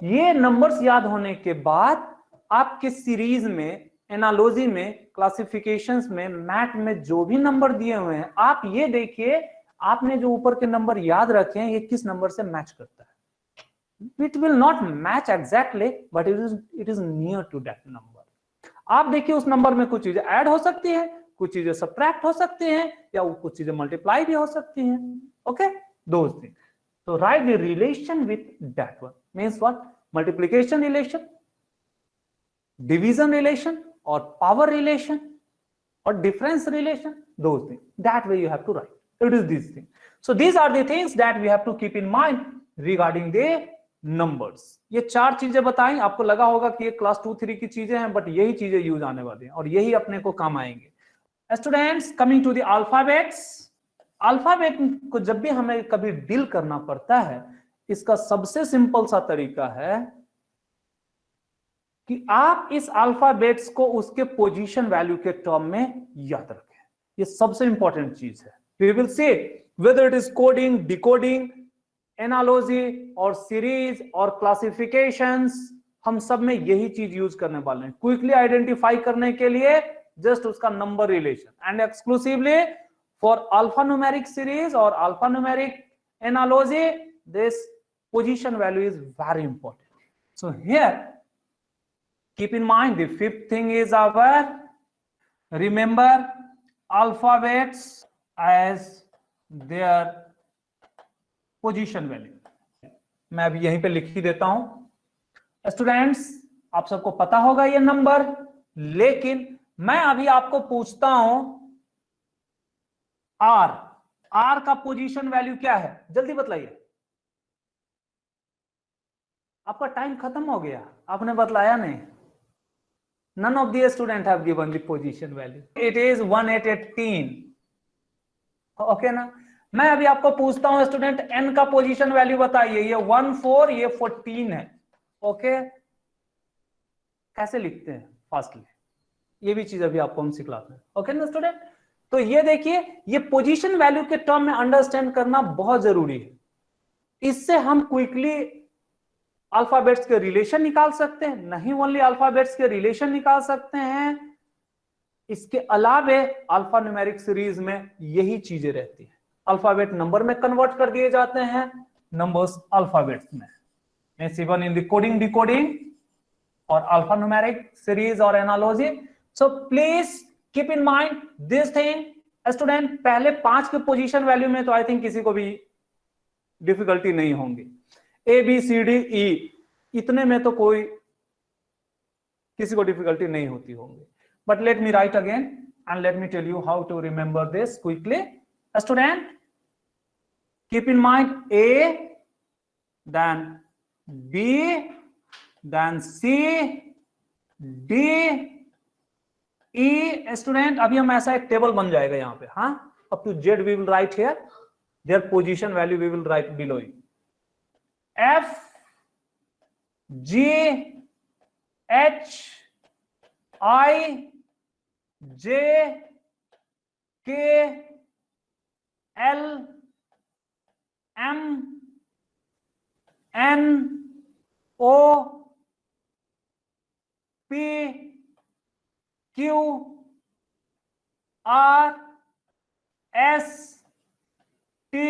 ये नंबर्स याद होने के बाद आपके सीरीज में, एनालॉजी में, क्लासिफिकेशंस में, मैथ में जो भी नंबर दिए हुए हैं, आप ये देखिए आपने जो ऊपर के नंबर याद रखे हैं ये किस नंबर से मैच करता है. It will not match exactly but it is near to that number. आप देखिए उस नंबर में कुछ चीजें ऐड हो सकती है, कुछ चीजें सब्ट्रैक्ट हो सकती हैं, या कुछ चीजें मल्टीप्लाई भी हो सकती हैं. Okay, those things. तो write the relation with that one means what? Multiplication relation, division relation और पावर रिलेशन और difference relation, those things. That way you have to write. It is this thing. So these are the things that we have to keep in mind regarding the numbers. ये 4 चीजें बताई. आपको लगा होगा कि ये class 2-3 की चीजें हैं, बट यही चीजें यूज आने वाली हैं और यही अपने को काम आएंगे. Students, coming to the alphabets. Alphabet को जब भी हमें कभी डील करना पड़ता है, इसका सबसे सिंपल सा तरीका है कि आप इस अल्फाबेट्स को उसके पोजीशन वैल्यू के टर्म में याद रखें. ये सबसे इंपॉर्टेंट चीज है. We will say whether it is coding, decoding, analogy और सीरीज और क्लासिफिकेशंस, हम सब में यही चीज यूज करने वाले हैं. क्विकली आइडेंटिफाई करने के लिए जस्ट उसका number relation, and exclusively for alphanumeric series और alphanumeric analogy this position value is very important. So here keep in mind the fifth thing is our remember alphabets as their position value. मैं अभी यहीं पे लिख ही देता हूं students, आप सबको पता होगा ये नंबर, लेकिन मैं अभी आपको पूछता हूं आर का पोजीशन वैल्यू क्या है, जल्दी बतलाइए। आपका टाइम खत्म हो गया, आपने बतलाया नहीं। None of the students have given the position value. It is 1818. Okay ना। मैं अभी आपको पूछता हूं स्टूडेंट n का पोजीशन वैल्यू बताइए। ये 14, ये 14 है। ओके, कैसे लिखते हैं फास्टली, ये भी चीज अभी आपको हम सिखलाते हैं। ओके ना स्टूडेंट, तो ये देखिए, ये पोजीशन वैल्यू के टर्म में अंडरस्टैंड करना बहुत जरूरी है। इससे हम क्विकली अल्फाबेट्स के रिलेशन निकाल सकते हैं, नहीं ओनली अल्फाबेट्स के रिलेशन निकाल सकते हैं, इसके अलावे अल्फा न्यूमेरिक सीरीज में यही चीजें रहती है। अल्फाबेट नंबर में कन्वर्ट कर दिए जाते हैं, नंबर्स अल्फाबेट्स में, even in the coding decoding और अल्फा न्यूमेरिक सीरीज और analogy. So please keep in mind this thing student. पहले 5 के पोजीशन वैल्यू में तो आई थिंक किसी को भी डिफिकल्टी नहीं होंगी। ए बी सी डी ई, इतने में तो कोई किसी को डिफिकल्टी नहीं होती होंगी। But let me write again and let me tell you how to remember this quickly. Student keep in mind A, then B, then C, D, E. Student अभी हम ऐसा एक टेबल बन जाएगा यहाँ पे, हाँ, up to Z we will write here their position value, we will write below it. F, G, H, I, J, K, L, M, N, O, P, Q, R, S, T,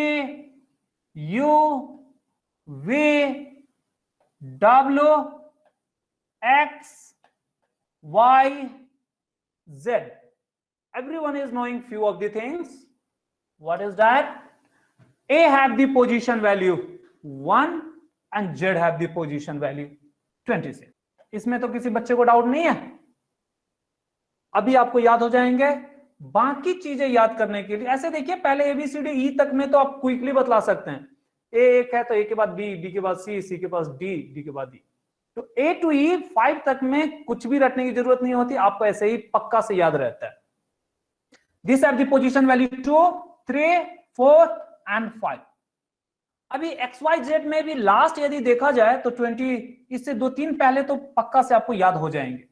U, V, W, X, Y, Z. Everyone is knowing few of the things. What is that? A have the position value 1 and Z have the position value 26. इसमें तो किसी बच्चे को doubt नहीं है। अभी आपको याद हो जाएंगे। बाकी चीजें याद करने के लिए ऐसे देखिए, पहले ABCD E तक में तो आप क्विकली बतला सकते हैं। ए एक है तो ए के बाद बी, बी के बाद सी, सी के पास डी, डी के बाद डी। तो ए टू ई 5 तक में कुछ भी रटने की जरूरत नहीं होती, आपको ऐसे ही पक्का से याद रहता है। This are the position value 2, 3, 4 and 5। अभी एक्स वाई जेड में भी लास्ट यदि देखा जाए तो 20, इससे 2-3 पहले तो पक्का से आपको याद हो जाएंगे।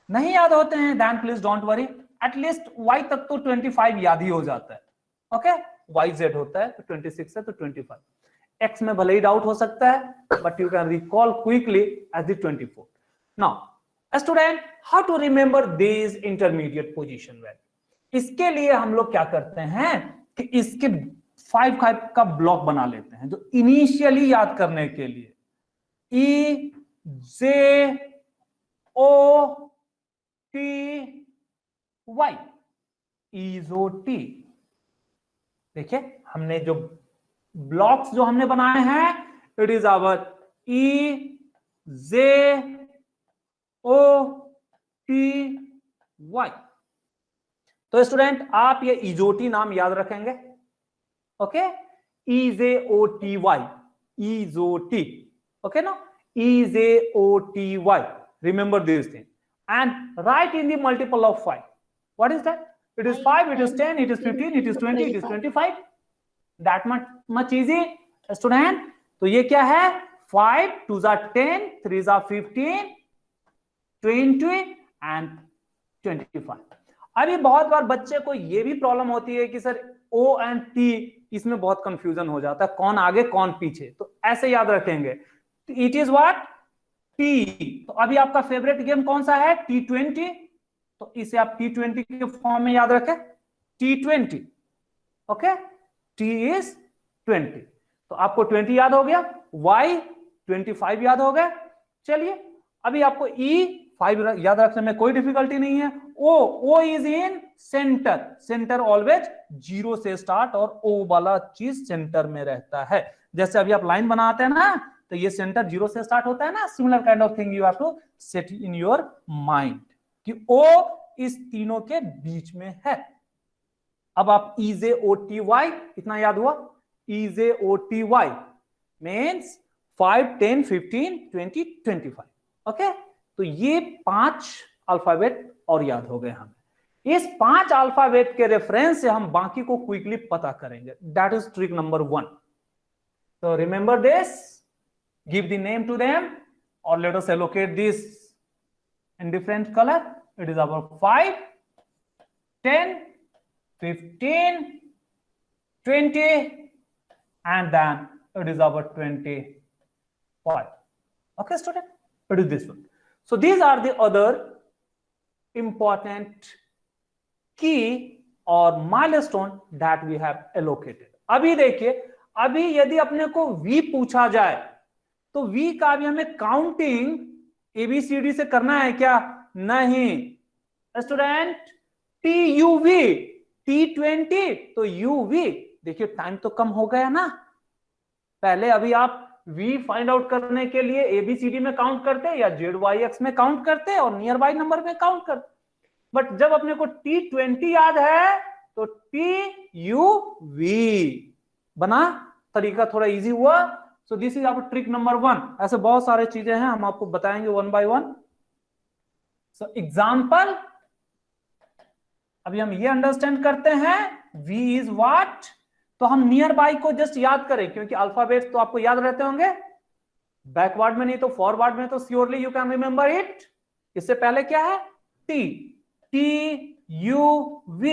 नहीं याद होते हैं then please don't worry, at least Y तक तो 25 याद ही हो जाता है। ओके, वाई जेड होता है तो 26 है तो 25। एक्स में भले ही डाउट हो सकता है, but you can recall quickly as the 24। Now student, how to remember this intermediate position value. इसके लिए हम लोग क्या करते हैं कि इसके 5 का ब्लॉक बना लेते हैं, जो इनिशियली याद करने के लिए E J O T Y, EJOT. देखिए हमने जो ब्लॉक्स जो हमने बनाए हैं, it is our E J O T Y. तो स्टूडेंट आप ये इजोटी नाम याद रखेंगे। Okay, E J O T Y, EJOT. Okay ना, E J O T Y, remember this thing and write in the multiple of 5। What is that? It is 5, it is 10, it is 15, it is 20, it is 25. That much easy, student. तो ये क्या है? 5, 2s are 10, 3s are 15, 20 and 25. अभी बहुत बार बच्चे को ये भी प्रॉब्लम होती है कि सर O and T, इसमें बहुत कंफ्यूजन हो जाता है, कौन आगे कौन पीछे। तो ऐसे याद रखेंगे, इट इज व्हाट? T। तो अभी आपका फेवरेट गेम कौन सा है? T20। तो इसे आप T20 के फॉर्म में याद रखें, T20। Okay, T is 20। तो आपको 20 याद हो गया, Y 25 याद हो गया। चलिए अभी आपको E 5 याद रखने में कोई डिफिकल्टी नहीं है। O is in centre, centre always 0 से स्टार्ट और ओ वाला चीज सेंटर में रहता है। जैसे अभी आप लाइन बनाते हैं ना, तो ये सेंटर 0 से स्टार्ट होता है ना, similar kind of thing you have to set in your mind कि ओ इस तीनों के बीच में है। अब आप EJOTY कितना याद हुआ? EJOTY means 5, 10, 15, 20, 25। ओके, तो ये 5 अल्फाबेट और याद हो गए हमें। इस 5 अल्फाबेट के रेफरेंस से हम बाकी को क्विकली पता करेंगे। That is trick number 1। So remember this, give the name to them, or let us allocate this in different color. It is about 5, 10, 15, 20, and then it is about 25. Okay, student? It is this one. So these are the other important key or milestone that we have allocated. अभी देखिए, अभी यदि अपने को V पूछा जाए तो V का भी हमें काउंटिंग ABCD से करना है क्या? नहीं स्टूडेंट, TUV, T20 तो UV। देखिए टाइम तो कम हो गया ना। पहले अभी आप V फाइंड आउट करने के लिए ABCD में काउंट करते या ZYX में काउंट करते और नियर बाई नंबर में काउंट करते, बट जब अपने को T20 याद है तो TUV बना। तरीका थोड़ा इजी हुआ। So this is our trick number 1। ऐसे बहुत सारे चीजें हैं, हम आपको बताएंगे one by one. So example, अभी हम ये अंडरस्टैंड करते हैं V इज व्हाट, तो हम नियर बाय को जस्ट याद करें, क्योंकि अल्फाबेट्स तो आपको याद रहते होंगे, बैकवर्ड में नहीं तो फॉरवर्ड में तो surely you can remember it. इससे पहले क्या है? T, TUV।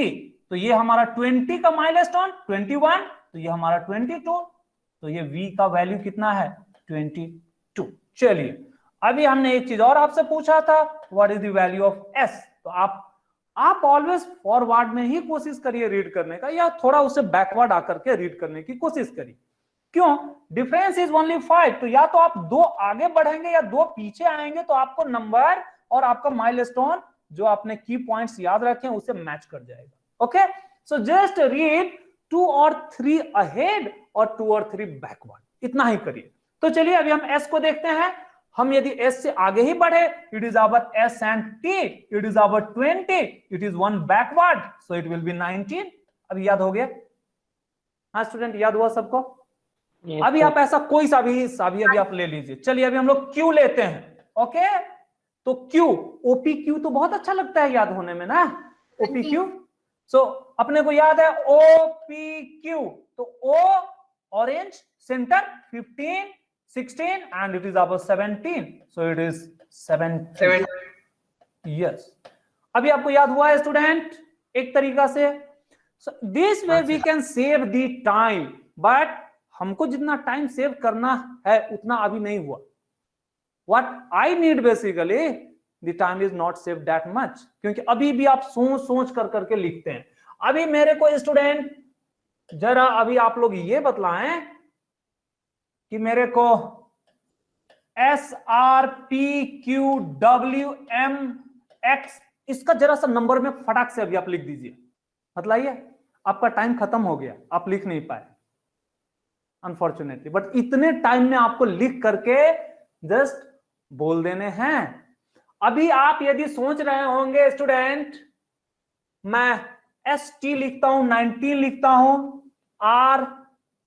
तो ये हमारा 20 का माइलस्टोन 21, तो ये हमारा 22, तो ये V का वैल्यू कितना है? 22। चलिए, अभी हमने एक चीज और आपसे पूछा था, what is the value of S। तो आप ऑलवेज फॉरवर्ड में ही कोशिश करिए रीड करने का, या थोड़ा उसे बैकवर्ड आकर के रीड करने की कोशिश करिए। क्यों? डिफरेंस इज ओनली 5, तो या तो आप 2 आगे बढ़ेंगे या 2 पीछे आएंगे, तो आपको नंबर और आपका माइलस्टोन जो आपने की पॉइंट्स याद रखे उसे मैच कर जाएगा। ओके, सो जस्ट रीड 2 और 3 अहेड और 2 और 3 बैकवर्ड, इतना ही करिए। तो चलिए अभी हम S को देखते हैं। हम यदि S से आगे ही बढ़े, it is our S and T, it is our 20, it is 1 backward, so it will be 19। अभी याद हो गया? हाँ स्टूडेंट, याद हुआ सबको? अभी आप ऐसा कोई सा भी अभी आप ले लीजिए। चलिए अभी हम लोग Q लेते हैं। ओके, तो Q, OPQ तो बहुत अच्छा लगता है याद होने में ना, OPQ। सो अपने को याद है OPQ, तो O orange, centre 15, 16 and it is about 17, so it is 7 yes। अभी आपको याद हुआ है स्टूडेंट एक तरीका से? so this way we can save the time, but हमको जितना टाइम सेव करना है उतना अभी नहीं हुआ। what I need basically, the time is not saved that much, क्योंकि अभी भी आप सोच कर करके लिखते हैं। अभी मेरे को स्टूडेंट जरा अभी आप लोग ये बतलाएं कि मेरे को SRPQWMX इसका जरा सा नंबर में फटाक से अभी आप लिख दीजिए। बतलाइए, आपका टाइम खत्म हो गया, आप लिख नहीं पाए अनफॉर्चुनेटली, बट इतने टाइम में आपको लिख करके जस्ट बोल देने हैं। अभी आप यदि सोच रहे होंगे स्टूडेंट, मैं ST लिखता हूं, 19 लिखता हूं, R,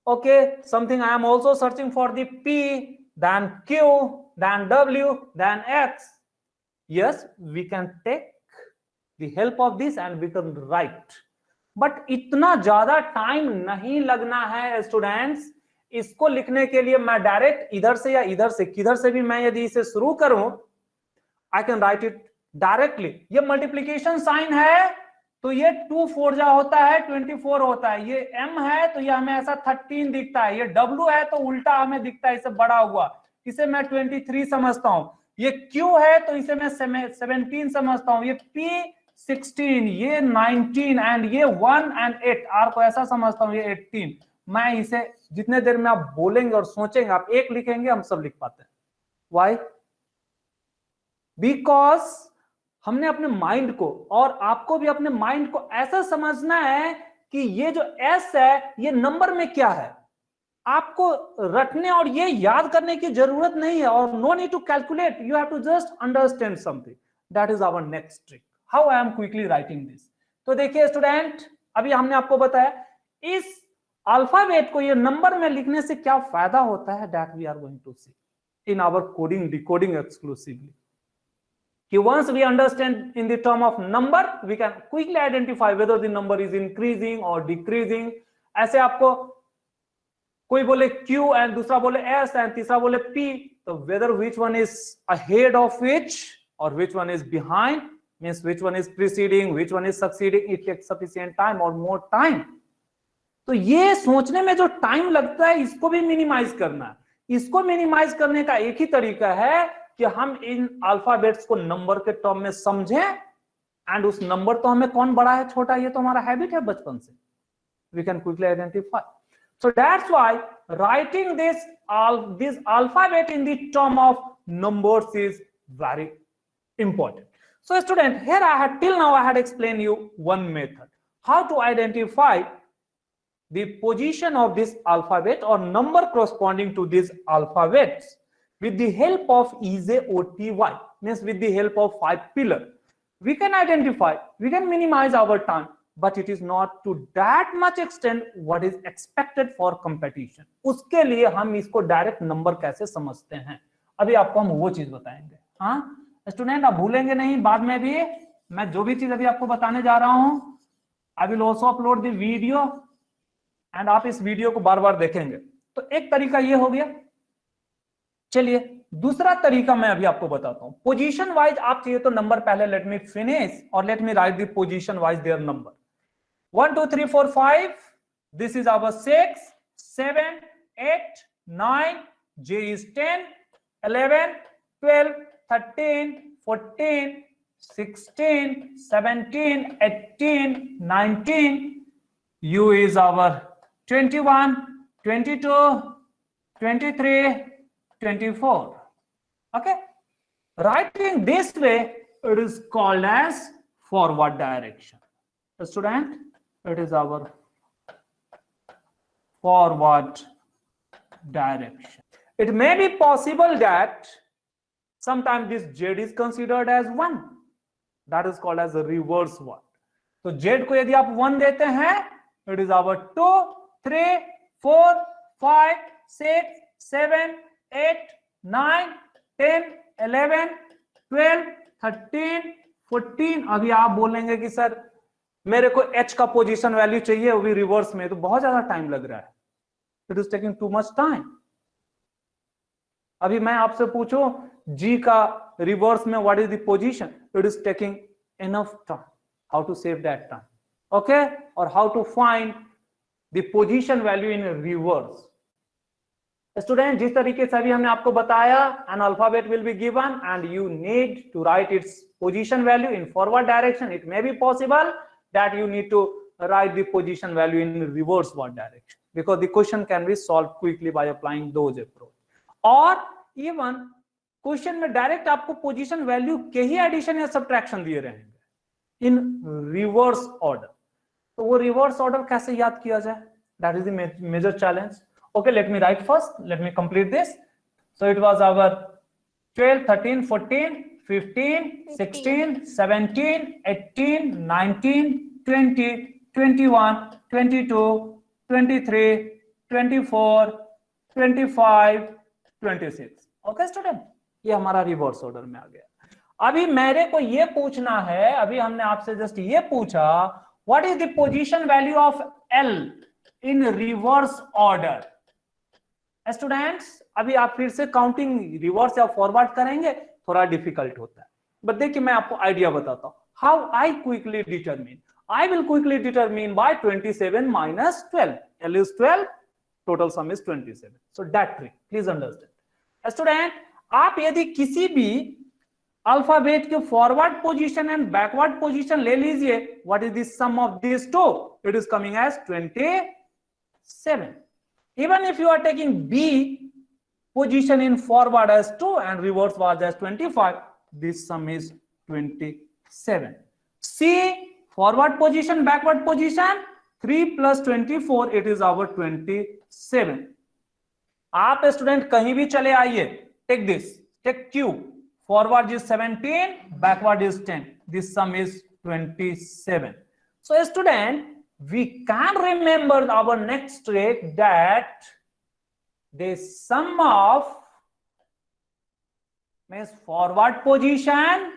okay, something I am also searching for the P, then Q, then W, then X. Yes, we can take the help of this and we can write. But इतना ज्यादा time नहीं लगना है students. इसको लिखने के लिए मैं डायरेक्ट इधर से या इधर से किधर से भी मैं यदि इसे शुरू करूं, I can write it directly। ये मल्टीप्लीकेशन साइन है तो ये 2 4 जा होता है 24 होता है। ये M है तो ये हमें ऐसा 13 दिखता है। ये W है तो उल्टा हमें दिखता है, इसे बड़ा हुआ, इसे मैं 23 समझता हूं। ये Q है तो इसे मैं 17 समझता हूं। ये P 16, ये 19 एंड ये 1 एंड 8, R को ऐसा समझता हूं, ये 18। मैं इसे जितने देर में आप बोलेंगे और सोचेंगे, आप एक लिखेंगे हम सब लिख पाते हैं। Why? बिकॉज हमने अपने माइंड को, और आपको भी अपने माइंड को ऐसा समझना है कि ये जो एस है ये नंबर में क्या है, आपको रटने और ये याद करने की जरूरत नहीं है, और no need to calculate, you have to just understand something. That is our next trick, how I am quickly writing this. तो देखिए स्टूडेंट, अभी हमने आपको बताया इस अल्फाबेट को ये नंबर में लिखने से क्या फायदा होता है, that we are going to see in our coding decoding exclusively. Once we understand in the term of number, we can quickly identify whether the number is increasing or decreasing. ऐसे आपको कोई बोले Q and दूसरा बोले S and तीसरा बोले P, तो whether which one is ahead of which or which one is behind, means which one is preceding, which one is succeeding, it takes sufficient time or more time. तो ये सोचने में जो time लगता है इसको भी मिनिमाइज करना है. इसको मिनिमाइज करने का एक ही तरीका है कि हम इन अल्फाबेट्स को नंबर के टर्म में समझें, एंड उस नंबर तो हमें कौन बड़ा है छोटा, ये तो हमारा हैबिट है बचपन से. We can quickly identify. So that's why writing this alphabet in the term of numbers is very important. So student, here I had till now I had explain you one method how to identify the position of this alphabet or number corresponding to these alphabets with the help of EJ-OTY, means with the help of 5 pillars. We can identify, we can minimize our time, but it is not to that much extent what is expected for competition. उसके लिए हम इसको direct number कैसे समझते हैं, अभी आपको हम वो चीज बताएंगे. हाँ स्टूडेंट, आप भूलेंगे नहीं, बाद में भी मैं जो भी चीज अभी आपको बताने जा रहा हूं, I will also upload the video and आप इस वीडियो को बार बार देखेंगे. तो एक तरीका ये हो गया. चलिए दूसरा तरीका मैं अभी आपको बताता हूं. पोजीशन वाइज आप चाहिए तो नंबर पहले लेट मी फिनिश और let me write the position wise their number. 1 2 3 4 5, this is our 6 7 8 9, J is 10 11 12 13 14 16 17 18 19, U is our 21 22 23 24. Okay, writing this way it is called as forward direction. Student, it is our forward direction. It may be possible that sometimes this Z is considered as 1, that is called as a reverse one. तो Z को यदि आप 1 देते हैं, it is our 2 3 4 5 6 7 8 9 10 11 12 13 14. अभी आप बोलेंगे कि सर मेरे को H का पोजीशन वैल्यू चाहिए वो भी रिवर्स में, तो बहुत ज्यादा टाइम लग रहा है. It is taking too much time. अभी मैं आपसे पूछूं G का रिवर्स में what is the position, it is taking enough time. How to save that time, okay, or how to find the position value in reverse. Student, जिस तरीके से अभी हमने आपको बताया, an alphabet will be given and you need to write its position value in forward direction. It may be possible that you need to write the position value in reverse word direction, because the question can be solved quickly by applying those approach. और even question में direct आपको position value के ही addition या subtraction दिए रहेंगे इन reverse order. तो वो reverse order कैसे याद किया जाए, that is the major challenge. Okay, let me write first, let me complete this. So it was our 12 13 14 15 16 17 18 19 20 21 22 23 24 25 26. Okay student, ये हमारा रिवर्स ऑर्डर में आ गया. अभी मेरे को ये पूछना है, अभी हमने आपसे जस्ट ये पूछा what is the position value of L in reverse order. Students, अभी आप फिर से काउंटिंग रिवर्स या फॉरवर्ड करेंगे, थोड़ा डिफिकल्ट होता है, बट देखिए मैं आपको आइडिया बताता हूं how I quickly determine. I will quickly determine by 27 minus 12. L is 12, total sum is 27. So that trick, please understand. Student, आप यदि किसी भी अल्फाबेट के forward position and backward position ले लीजिए, what is the sum of these two? It is coming as 27. Even if you are taking B position in forward as 2 and reverse was as 25, this sum is 27. C, forward position, backward position, 3 plus 24, it is our 27. आप student कहीं भी चले आइए, take this, take Q, forward is 17, backward is 10, this sum is 27. So student, we can remember our next trick that the sum of means forward position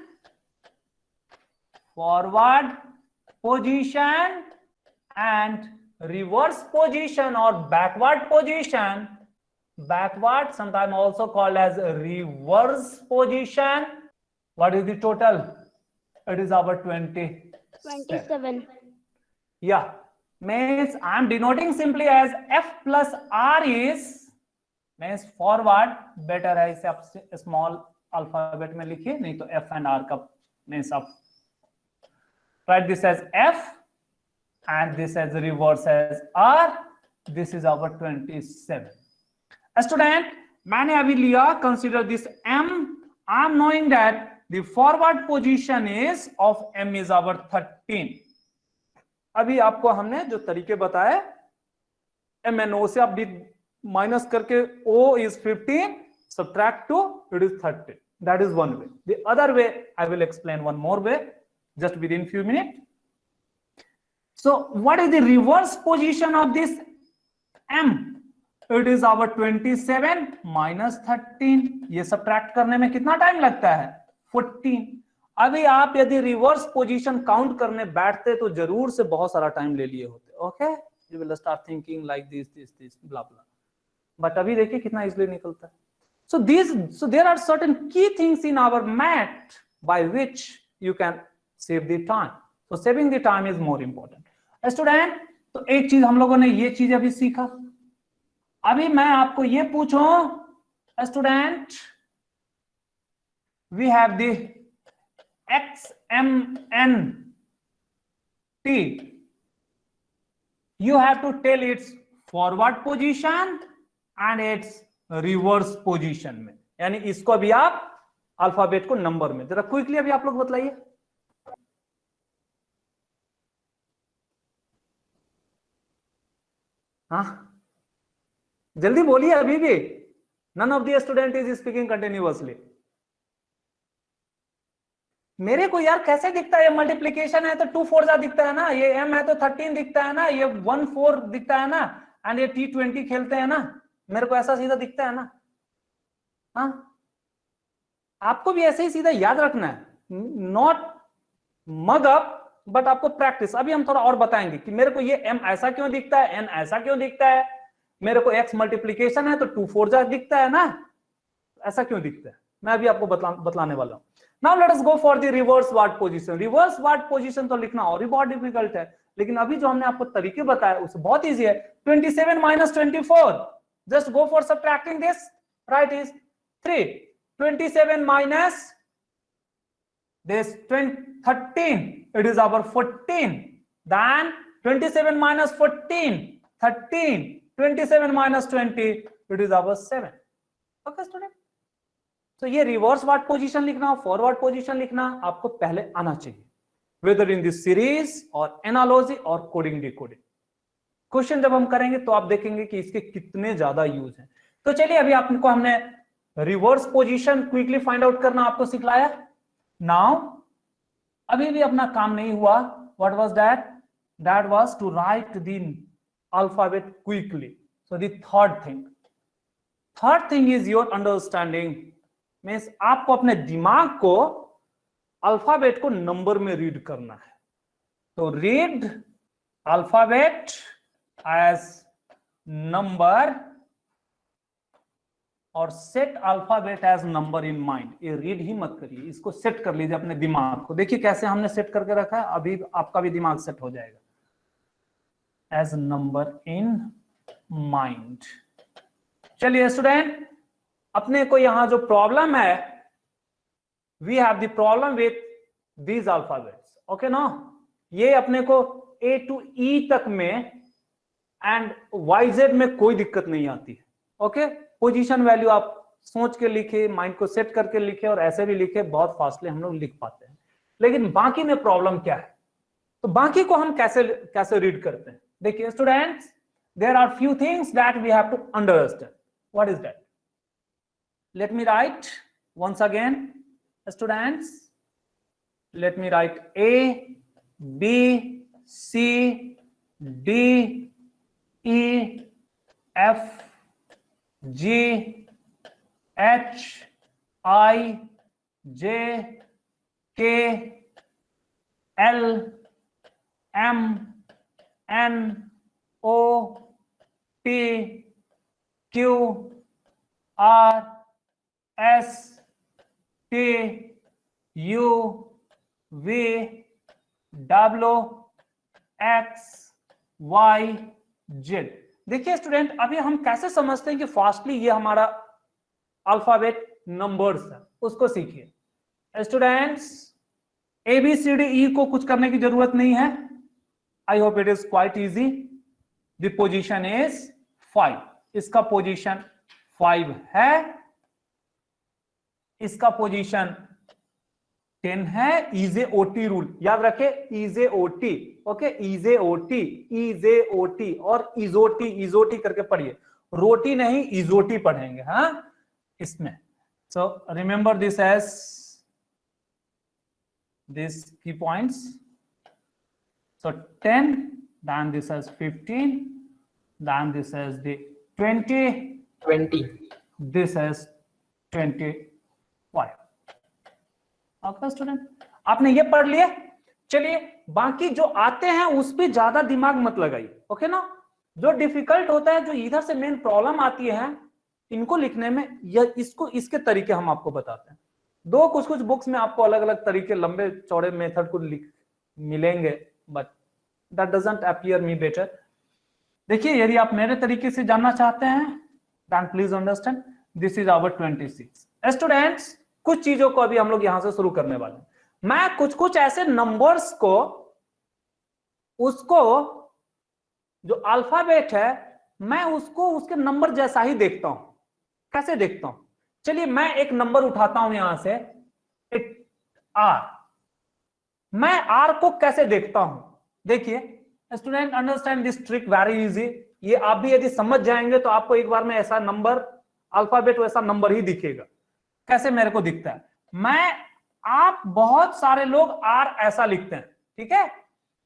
and reverse position or backward position, backward sometimes also called as reverse position. What is the total? It is our 27. Yeah, means I am denoting simply as F plus R is means forward. Better है इसे आप small alphabet में लिखिए, नहीं तो F and R का means आप write this as F and this as reverse as R. This is our 27. Student, मैंने अभी लिया, consider this M. I am knowing that the forward position is of M is our 13. अभी आपको हमने जो तरीके बताए, M and O से आप माइनस करके O is 15, subtract 2, it is 30. That is one way. The other way, I will explain one more way, just within few minutes. So what is the reverse position of this M? It is our 27 minus 13. ये subtract करने में कितना time लगता है? 14. अभी आप यदि reverse position count करने बैठते तो जरूर से बहुत सारा टाइम ले लिए होते. Okay, you will start thinking like this blah blah. But अभी देखिए कितना इजीली निकलता है. So there are certain key things in our math by which you can save the time. So saving the time is more important. Student, तो एक चीज हम लोगों ने ये चीज अभी सीखा. अभी मैं आपको ये पूछूं student, we have the XMNT. You have to tell its forward position and its reverse position में, यानी इसको अभी आप अल्फाबेट को नंबर में जरा क्विकली अभी आप लोग बतलाइए. हाँ, जल्दी बोलिए अभी भी. None of the student is speaking continuously. मेरे को यार कैसे दिखता है? ये मल्टीप्लीकेशन है तो 2 4 जा दिखता है ना, ये M है तो 13 दिखता है ना, ये 1 4 दिखता है ना, एंड ये T20 खेलते हैं ना, मेरे को ऐसा सीधा दिखता है ना. हाँ, आपको भी ऐसे ही सीधा याद रखना है, नॉट मग अप, बट आपको प्रैक्टिस. अभी हम थोड़ा और बताएंगे कि मेरे को ये M ऐसा क्यों दिखता है, N ऐसा क्यों दिखता है, मेरे को X मल्टीप्लीकेशन है तो 2 4 जा दिखता है ना, ऐसा क्यों दिखता है, मैं अभी आपको बतलाने वाला हूं. Now let us go for the reverse word position. Reverse word position तो लिखना और भी बहुत डिफिकल्ट है, लेकिन अभी जो हमने आपको तरीके बताए उससे बहुत इजी है. 27 minus 24, just go for subtracting this, right, is 3. 27 minus this 13, it is our 14. Then 27 minus 14, 13. 27 minus 20, it is our 7. Okay student, तो ये रिवर्स वर्ड पोजीशन लिखना, फॉरवर्ड पोजीशन लिखना आपको पहले आना चाहिए, वेदर इन दिस सीरीज और एनालॉजी और कोडिंग डिकोडिंग. क्वेश्चन जब हम करेंगे तो आप देखेंगे कि इसके कितने ज्यादा यूज हैं. तो चलिए अभी आपको हमने reverse position quickly find out करना आपको सिखलाया. नाउ अभी भी अपना काम नहीं हुआ. What was that? That was to write the alphabet quickly. So the third thing is your understanding. Means आपको अपने दिमाग को अल्फाबेट को नंबर में रीड करना है. तो रीड अल्फाबेट एज नंबर और set alphabet as number in mind. ये रीड ही मत करिए, इसको सेट कर लीजिए अपने दिमाग को. देखिए कैसे हमने सेट करके रखा है, अभी आपका भी दिमाग सेट हो जाएगा. As number in mind. चलिए स्टूडेंट, अपने को यहां जो प्रॉब्लम है, we have the problem with these alphabets. Okay no, ये अपने को A to E तक में एंड YZ में कोई दिक्कत नहीं आती है. ओके, पोजीशन वैल्यू आप सोच के लिखे, माइंड को सेट करके लिखे और ऐसे भी लिखे, बहुत फास्टली हम लोग लिख पाते हैं। लेकिन बाकी में प्रॉब्लम क्या है, तो बाकी को हम कैसे कैसे रीड करते हैं? देखिए students, there are few things that we have to understand. What is that? Let me write once again, students, let me write A, B, C, D, E, F, G, H, I, J, K, L, M, N, O, P, Q, R, S, T, U, V, W, X, Y, Z। देखिए student, अभी हम कैसे समझते हैं कि fastly ये हमारा alphabet numbers है, उसको सीखिए। स्टूडेंट्स, ABCDE को कुछ करने की जरूरत नहीं है। I hope it is quite easy. The position is 5, इसका पोजीशन 5 है, इसका पोजीशन 10 है। इजे ओटी रूल याद रखे, इजे ओटी, ओके, इजे ओटी, इजे ओटी और इजोटी, इजोटी करके पढ़िए, रोटी नहीं इजोटी पढ़ेंगे, हाँ इसमें। So remember this as this key points. So 10, then this as 15, then this as the 20, this as 25। आपका स्टूडेंट, आपने ये पढ़ लिया। चलिए बाकी जो आते हैं उस पर ज्यादा दिमाग मत लगाइए, ओके ना। जो डिफिकल्ट होता है, जो इधर से मेन प्रॉब्लम आती है इनको लिखने में, या इसको इसके तरीके हम आपको बताते हैं। दो कुछ कुछ बुक्स में आपको अलग अलग तरीके, लंबे चौड़े मेथड को मिलेंगे, but that doesn't appear me better. देखिए यदि आप मेरे तरीके से जानना चाहते हैं, then please understand this is our 26। Students, कुछ चीजों को अभी हम लोग यहां से शुरू करने वाले हैं। मैं कुछ कुछ ऐसे नंबर्स को, उसको जो अल्फाबेट है, मैं उसको उसके नंबर जैसा ही देखता हूं। कैसे देखता हूं? चलिए मैं एक नंबर उठाता हूं यहां से, आर। मैं आर को कैसे देखता हूं? देखिए student, understand this trick very easy. ये आप भी यदि समझ जाएंगे तो आपको एक बार में ऐसा नंबर, अल्फाबेट वैसा नंबर ही दिखेगा। कैसे मेरे को दिखता है? आप बहुत सारे लोग आर ऐसा लिखते हैं, ठीक है।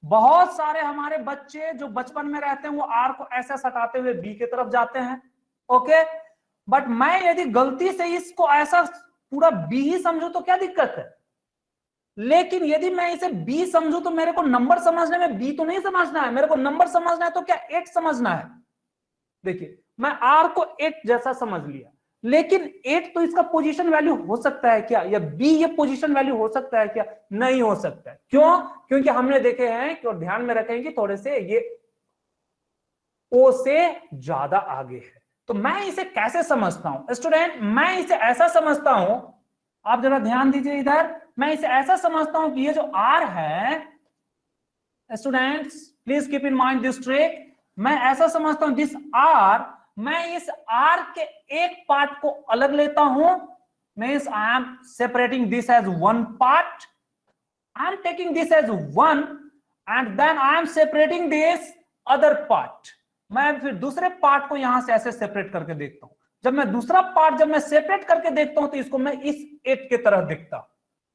बहुत सारे हमारे बच्चे जो बचपन में रहते हैं वो आर को ऐसे सटाते हुए बी की तरफ जाते हैं, ओके। बट मैं यदि गलती से इसको ऐसा पूरा बी ही समझू तो क्या दिक्कत है? लेकिन यदि मैं इसे बी समझू तो मेरे को नंबर समझने में बी तो नहीं समझना है, मेरे को नंबर समझना है। तो क्या 8 समझना है? देखिए मैं आर को 8 जैसा समझ लिया, लेकिन 8 तो इसका पोजीशन वैल्यू हो सकता है क्या? या बी ये पोजीशन वैल्यू हो सकता है क्या? नहीं हो सकता है। क्यों? क्योंकि हमने देखे हैं कि, और ध्यान में रखें कि थोड़े से ये ओ से ज्यादा आगे है। तो मैं इसे कैसे समझता हूं स्टूडेंट? मैं इसे ऐसा समझता हूं, आप जरा ध्यान दीजिए इधर। मैं इसे ऐसा समझता हूं कि ये जो आर है, students please keep in mind this trick. मैं ऐसा समझता हूं दिस आर, मैं इस आर के एक पार्ट को अलग लेता हूं, means I am separating this as one part, I am taking this as one, and then I am separating this other part. मैं फिर दूसरे पार्ट को यहां से ऐसे सेपरेट करके देखता हूं। जब मैं दूसरा पार्ट जब मैं सेपरेट करके देखता हूं तो इसको मैं इस 8 की तरह दिखता हूं,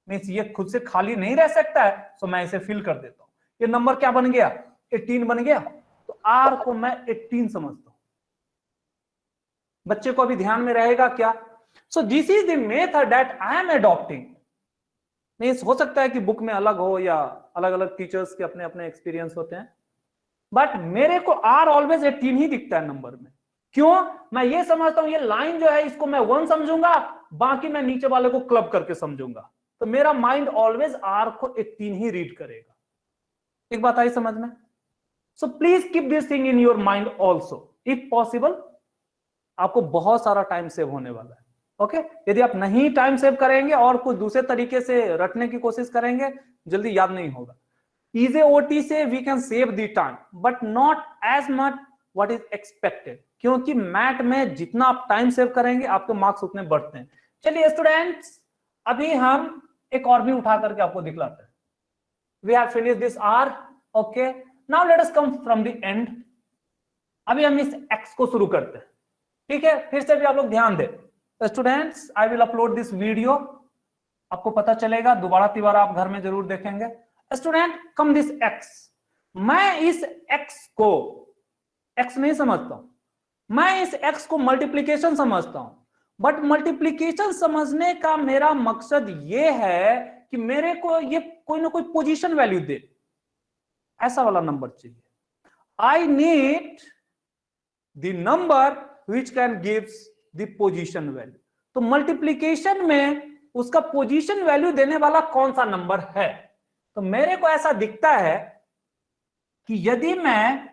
मींस ये खुद से खाली नहीं रह सकता है, तो मैं इसे फिल कर देता हूं। ये नंबर क्या बन गया? 18 बन गया। तो आर को मैं 18 समझता हूं। बच्चे को अभी ध्यान में रहेगा क्या? सो this is the method that I am adopting. Means हो सकता है कि बुक में अलग हो या अलग अलग टीचर्स के अपने अपने एक्सपीरियंस होते हैं, बट मेरे को आर ऑलवेज 18 ही दिखता है नंबर में। क्यों? मैं ये समझता हूं ये लाइन जो है इसको मैं 1 समझूंगा, बाकी मैं नीचे वाले को क्लब करके समझूंगा। तो मेरा माइंड ऑलवेज आर को 18 ही रीड करेगा। एक बात आई समझ में? So please keep this thing in your mind also, if possible. आपको बहुत सारा टाइम सेव होने वाला है, ओके। यदि आप नहीं टाइम सेव करेंगे और कुछ दूसरे तरीके से रटने की कोशिश करेंगे, जल्दी याद नहीं होगा। इजी ओटी से we can save the time, but not as much what is expected. क्योंकि मैथ में जितना आप टाइम सेव करेंगे आपके मार्क्स उतने बढ़ते हैं। चलिए स्टूडेंट्स, अभी हम एक और भी उठा करके आपको दिखलाते हैं। We have finished this R, okay, now let us come from the end. अभी हम इस x को शुरू करते हैं, ठीक है। फिर से भी आप लोग ध्यान दें students, I will upload this video, आपको पता चलेगा, दोबारा तिबारा आप घर में जरूर देखेंगे। स्टूडेंट कम दिस x, मैं इस x को x नहीं समझता हूं, मैं इस x को मल्टीप्लीकेशन समझता हूं। बट मल्टीप्लीकेशन समझने का मेरा मकसद ये है कि मेरे को ये कोई ना कोई पोजीशन वैल्यू दे, ऐसा वाला नंबर चाहिए। I need the number which can gives the position value. तो मल्टीप्लीकेशन में उसका पोजीशन वैल्यू देने वाला कौन सा नंबर है? तो मेरे को ऐसा दिखता है कि यदि मैं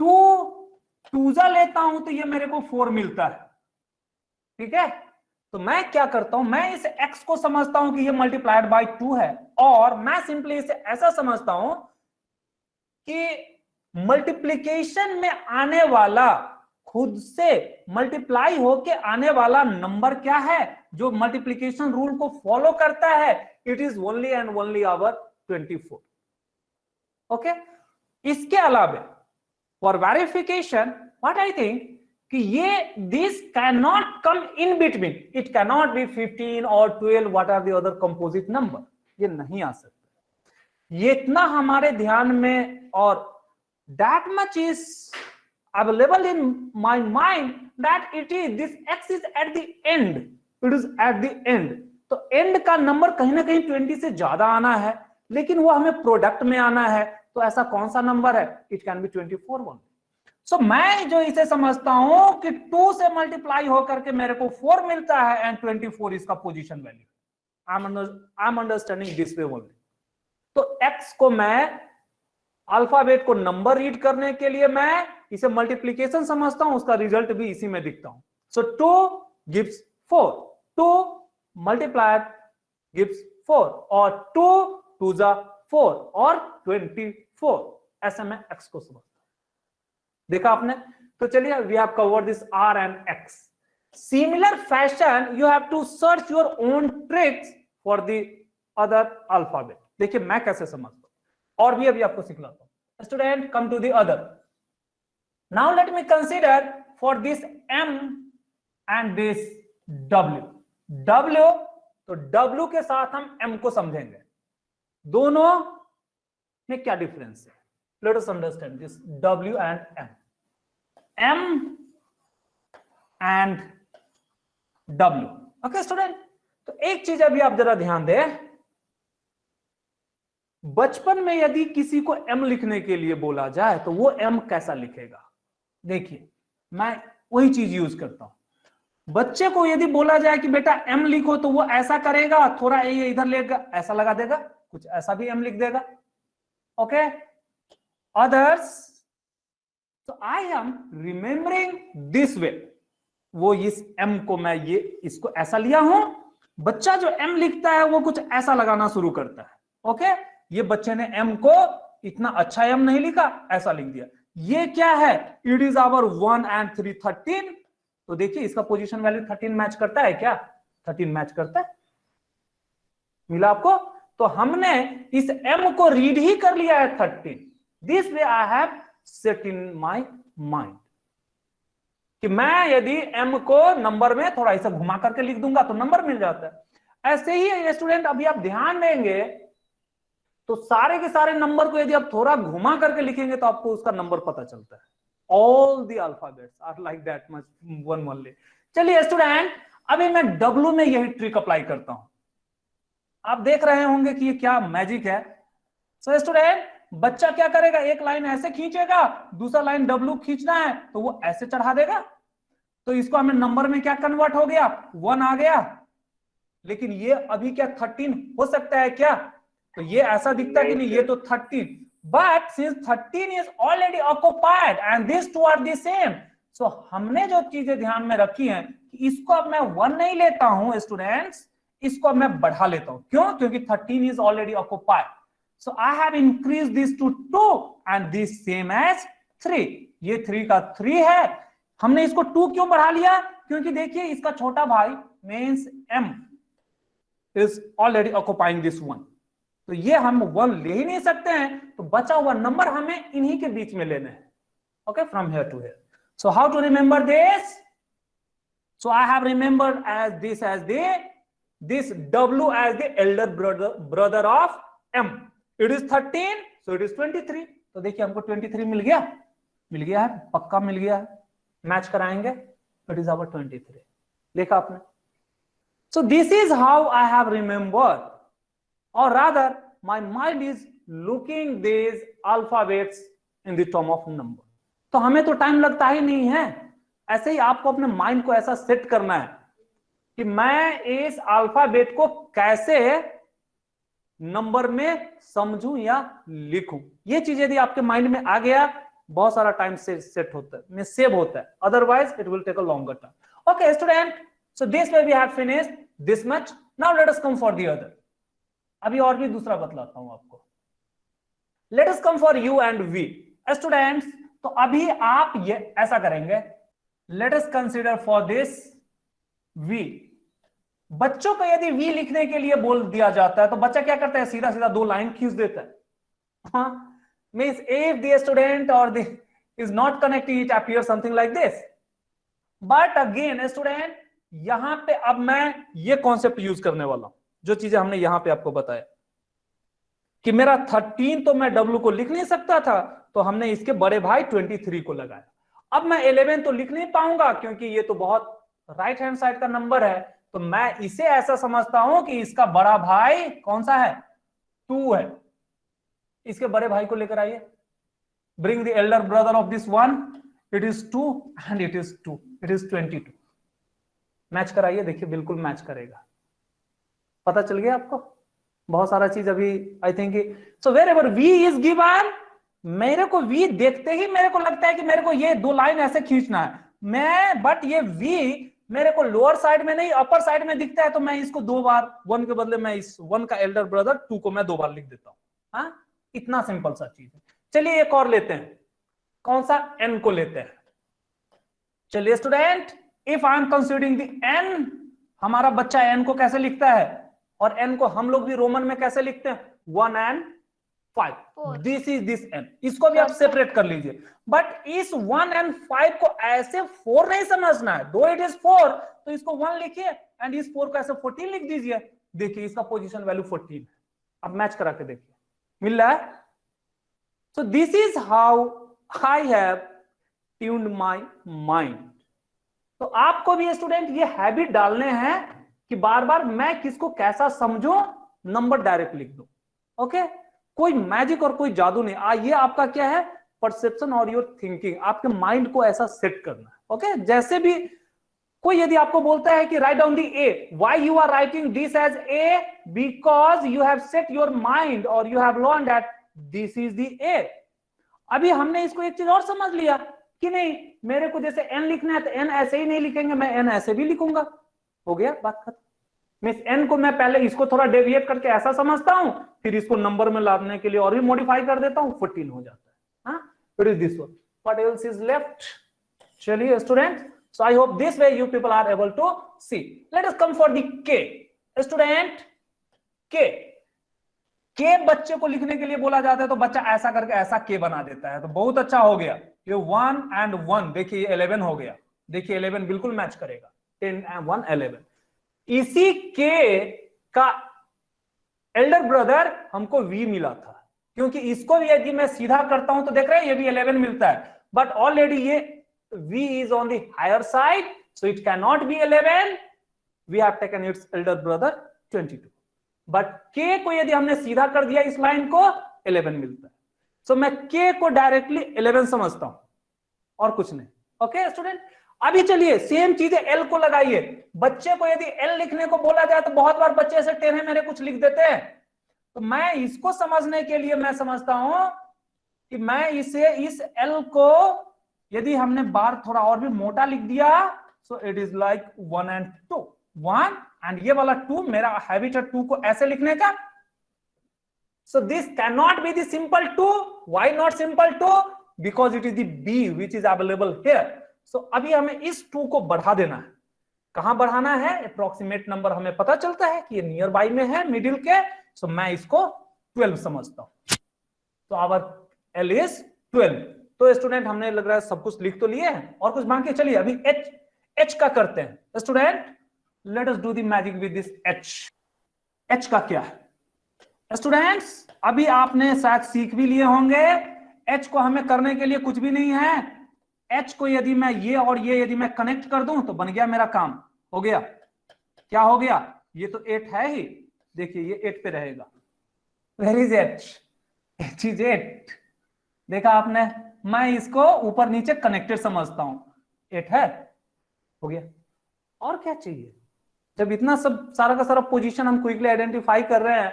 2 लेता हूं तो ये मेरे को 4 मिलता है, ठीक है। तो मैं क्या करता हूं, मैं इस x को समझता हूं कि ये मल्टीप्लाइड बाय 2 है, और मैं सिंपली इसे ऐसा समझता हूं कि मल्टीप्लीकेशन में आने वाला, खुद से मल्टीप्लाई होके आने वाला नंबर क्या है जो मल्टीप्लीकेशन रूल को फॉलो करता है? It is only and only our 24, okay. इसके अलावा for verification what I think कि ये this can not come in between, it can not be 15 और 12 what are the other composite number, ये नहीं आ सकता। ये इतना हमारे ध्यान में, और that much is available in my mind that it is this x is at the end, it is at the end। तो end का नंबर कहीं ना कहीं 20 से ज्यादा आना है, लेकिन वो हमें प्रोडक्ट में आना है। तो ऐसा कौन सा नंबर है? It can be 24 one. सो मैं जो इसे समझता हूं कि 2 से मल्टीप्लाई होकर के मेरे को 4 मिलता है एंड 24 इसका position value. I am understanding this way only. तो x को मैं अल्फाबेट को नंबर रीड करने के लिए मैं इसे मल्टीप्लीकेशन समझता हूं, उसका रिजल्ट भी इसी में दिखता हूं। सो 2 गिव्स 4, 2 मल्टीप्लाइड गिव्स 4, और 2 2 जा 4 और 24, ऐसे में x को समझता हूं। देखा आपने? तो चलिए, we have covered this r and x। Similar fashion you have to search your own tricks for the other alphabet. देखिए मैं कैसे समझता हूं, और भी अभी आपको सिखलाता हूं। Student come to the other. Now let me consider for this m and this w। w, तो w के साथ हम m को समझेंगे। दोनों में क्या डिफरेंस है? Let us understand this w and m। m and w, okay student. तो एक चीज अभी आप जरा ध्यान दें, बचपन में यदि किसी को m लिखने के लिए बोला जाए तो वो m कैसा लिखेगा? देखिए मैं वही चीज यूज करता हूं। बच्चे को यदि बोला जाए कि बेटा m लिखो तो वो ऐसा करेगा, थोड़ा ये इधर लेगा, ऐसा लगा देगा, कुछ ऐसा भी m लिख देगा, ओके। अदर्स, तो I am remembering this way, वो इस m को मैं ये इसको ऐसा लिया हूं। बच्चा जो m लिखता है वो कुछ ऐसा लगाना शुरू करता है, ओके। ये बच्चे ने m को इतना अच्छा m नहीं लिखा, ऐसा लिख दिया। ये क्या है? It is our 1 and 3 13। तो देखिए इसका पोजीशन वैल्यू 13 मैच करता है क्या? 13 मैच करता है। मिला आपको? तो हमने इस m को रीड ही कर लिया है 13। This way I have set in my mind कि मैं यदि m को नंबर में थोड़ा ऐसा घुमा करके लिख दूंगा तो नंबर मिल जाता है। ऐसे ही स्टूडेंट अभी आप ध्यान देंगे तो सारे के सारे नंबर को यदि आप थोड़ा घुमा करके लिखेंगे तो आपको उसका नंबर पता चलता है। All the alphabets are like that much one only. चलिए स्टूडेंट, अभी मैं W में यही ट्रिक अप्लाई करता हूं। आप देख रहे होंगे कि ये क्या मैजिक है। सो स्टूडेंट, बच्चा क्या करेगा? एक लाइन ऐसे खींचेगा, दूसरा लाइन W खींचना है तो वो ऐसे चढ़ा देगा। तो इसको हमें नंबर में क्या कन्वर्ट हो गया? 1 आ गया। लेकिन ये अभी क्या 13 हो सकता है क्या? तो ये ऐसा दिखता है कि नहीं, ये तो 13, but since 13 is already occupied and this two are the same. सो हमने जो चीजें ध्यान में रखी हैं कि इसको अब मैं 1 नहीं लेता हूं स्टूडेंट्स, इसको अब मैं बढ़ा लेता हूं। क्यों? क्योंकि 13 is already occupied. So I have increase this to 2 and this same as 3। ये 3 का 3 है, हमने इसको 2 क्यों बढ़ा लिया? क्योंकि देखिए इसका छोटा भाई means m is already occupying this 1, तो ये हम 1 ले ही नहीं सकते हैं, तो बचा हुआ नंबर हमें इन्हीं के बीच में लेने हैं. Okay, from here to here. So how to remember this? So I have remembered as this w as the elder brother of m. It is 13, so it is 23. तो देखिए हमको 23 मिल गया है, पक्का मिल गया है. मैच कराएंगे, इट इज आवर 23. देखा आपने? So this is how I have remembered, or rather my mind is looking these alphabets in the term of number. तो हमें तो टाइम लगता ही नहीं है, ऐसे ही आपको अपने माइंड को ऐसा सेट करना है कि मैं इस अल्फाबेट को कैसे नंबर में समझूं या लिखूं. ये चीज यदि आपके माइंड में आ गया, बहुत सारा टाइम से सेट होता है, सेव होता है, otherwise it will take a longer time. Okay student, so this way we have finished this much. Now let us come for the other. अभी और भी दूसरा बतलाता हूं आपको. Let us come for U and V. Students, तो अभी आप ये ऐसा करेंगे, let us consider for this V. बच्चों को यदि वी लिखने के लिए बोल दिया जाता है तो बच्चा क्या करता है? सीधा सीधा 2 लाइन खींच देता है. हाँ, means if the student or the is not connecting, it appears something like this. But again student, यहां पे अब मैं ये कॉन्सेप्ट यूज करने वाला हूं, जो चीजें हमने यहां पे आपको बताया कि मेरा 13 तो मैं W को लिख नहीं सकता था, तो हमने इसके बड़े भाई 23 को लगाया. अब मैं 11 तो लिख नहीं पाऊंगा क्योंकि ये तो बहुत राइट हैंड साइड का नंबर है, तो मैं इसे ऐसा समझता हूं कि इसका बड़ा भाई कौन सा है? 2 है. इसके बड़े भाई को लेकर आइए. Bring the Elder brother of this 1. It is 2 and it is 2. It is 22. Match कराइए, देखिए बिल्कुल मैच करेगा. पता चल गया आपको? बहुत सारा चीज अभी I think. So wherever V is given, मेरे को वी देखते ही मेरे को लगता है कि मेरे को ये 2 लाइन ऐसे खींचना है मैं, बट ये वी मेरे को लोअर साइड में नहीं अपर साइड में दिखता है, तो मैं इसको 2 बार 1 के बदले मैं इस 1 का एल्डर ब्रदर 2 को मैं 2 बार लिख देता हूं. हाँ, इतना सिंपल सा चीज है. चलिए एक और लेते हैं. कौन सा? n को लेते हैं. चलिए student, if I M considering the n, हमारा बच्चा n को कैसे लिखता है? और n को हम लोग भी रोमन में कैसे लिखते हैं? 1 and 5. This is this n. इसको भी आप सेपरेट कर लीजिए. बट इस 1 and 5 को ऐसे 4 नहीं समझना है. दो इट इज 4, तो इसको 1 लिखिए एंड इस 4 को ऐसे 14 लिख दीजिए. देखिए इसका पोजीशन वैल्यू 14 है. अब मैच करा के देखिए, मिल रहा है? सो this is how I have tuned my mind. तो आपको भी स्टूडेंट ये हैबिट डालने हैं कि बार बार मैं किसको कैसा समझूं, नंबर डायरेक्ट लिख दो. ओके, कोई मैजिक और कोई जादू नहीं. ये आपका क्या है? परसेप्शन और योर थिंकिंग. आपके माइंड को ऐसा सेट करना है. ओके, जैसे भी कोई यदि आपको बोलता है कि write down the A, why you are writing this as A? Because you have set your mind और you have learn that this is the A. अभी हमने इसको एक चीज और समझ लिया कि नहीं, मेरे को जैसे n लिखना है तो n ऐसे ही नहीं लिखेंगे, मैं n ऐसे भी लिखूंगा. हो गया, बात खत्म. मींस n को मैं पहले इसको थोड़ा डेविएट करके ऐसा समझता हूं, फिर इसको नंबर में लाने के लिए और भी मॉडिफाई कर देता हूं, 14 हो जाता है. हाँ, it is this one. What else is left? चलिए student, so I hope this way you people are able to see. Let us come for the K. Student, K बच्चे को लिखने के लिए बोला जाता है तो बच्चा ऐसा करके ऐसा K बना देता है, तो बहुत अच्छा हो गया. ये 1 and 1, देखिए ये 11 हो गया. देखिए 11 बिल्कुल मैच करेगा. 10 and 1 11. इसी K का एल्डर ब्रदर हमको V मिला था, क्योंकि इसको भी यदि मैं सीधा करता हूं तो देख रहे हैं ये भी 11 मिलता है, बट ऑलरेडी ये V is on the higher side, so it cannot be 11. We have taken its elder brother 22. But K को यदि हमने सीधा कर दिया इस लाइन को, 11 मिलता है. So मैं K को डायरेक्टली 11 समझता हूं और कुछ नहीं. ओके स्टूडेंट, अभी चलिए सेम चीजें L को लगाइए. बच्चे को यदि L लिखने को बोला जाए तो बहुत बार बच्चे ऐसे टेढ़े मेरे कुछ लिख देते हैं, तो मैं इसको समझने के लिए मैं समझता हूं कि मैं इस L को यदि हमने बार थोड़ा और भी मोटा लिख दिया, सो it is like 1 and 2. 1 and ये वाला 2, मेरा हैबिट है 2 को ऐसे लिखने का. So this can not be the simple 2. Why not simple 2? Because it is the B which is available here. सो अभी हमें इस 2 को बढ़ा देना है। कहां बढ़ाना है? अप्रोक्सीमेट नंबर हमें पता चलता है कि ये नियर बाई में है मिडिल के, सो मैं इसको 12 समझता हूं। तो आवर एल इज 12। तो स्टूडेंट हमने लग रहा है सब कुछ लिख तो लिए हैं और कुछ बाकी। चलिए अभी एच का करते हैं student. Let us do the magic with this H. H का क्या है स्टूडेंट्स? अभी आपने शायद सीख भी लिए होंगे। एच को हमें करने के लिए कुछ भी नहीं है। एच को यदि मैं ये और ये यदि मैं कनेक्ट कर दूं तो बन गया मेरा काम, हो गया। क्या हो गया? ये तो 8 है ही, देखिए ये 8 पे रहेगा। Where is H? H is 8। देखा आपने? मैं इसको ऊपर नीचे कनेक्टेड समझता हूं, 8 है, हो गया। और क्या चाहिए? जब इतना सब सारा का सारा पोजीशन हम क्विकली आइडेंटिफाई कर रहे हैं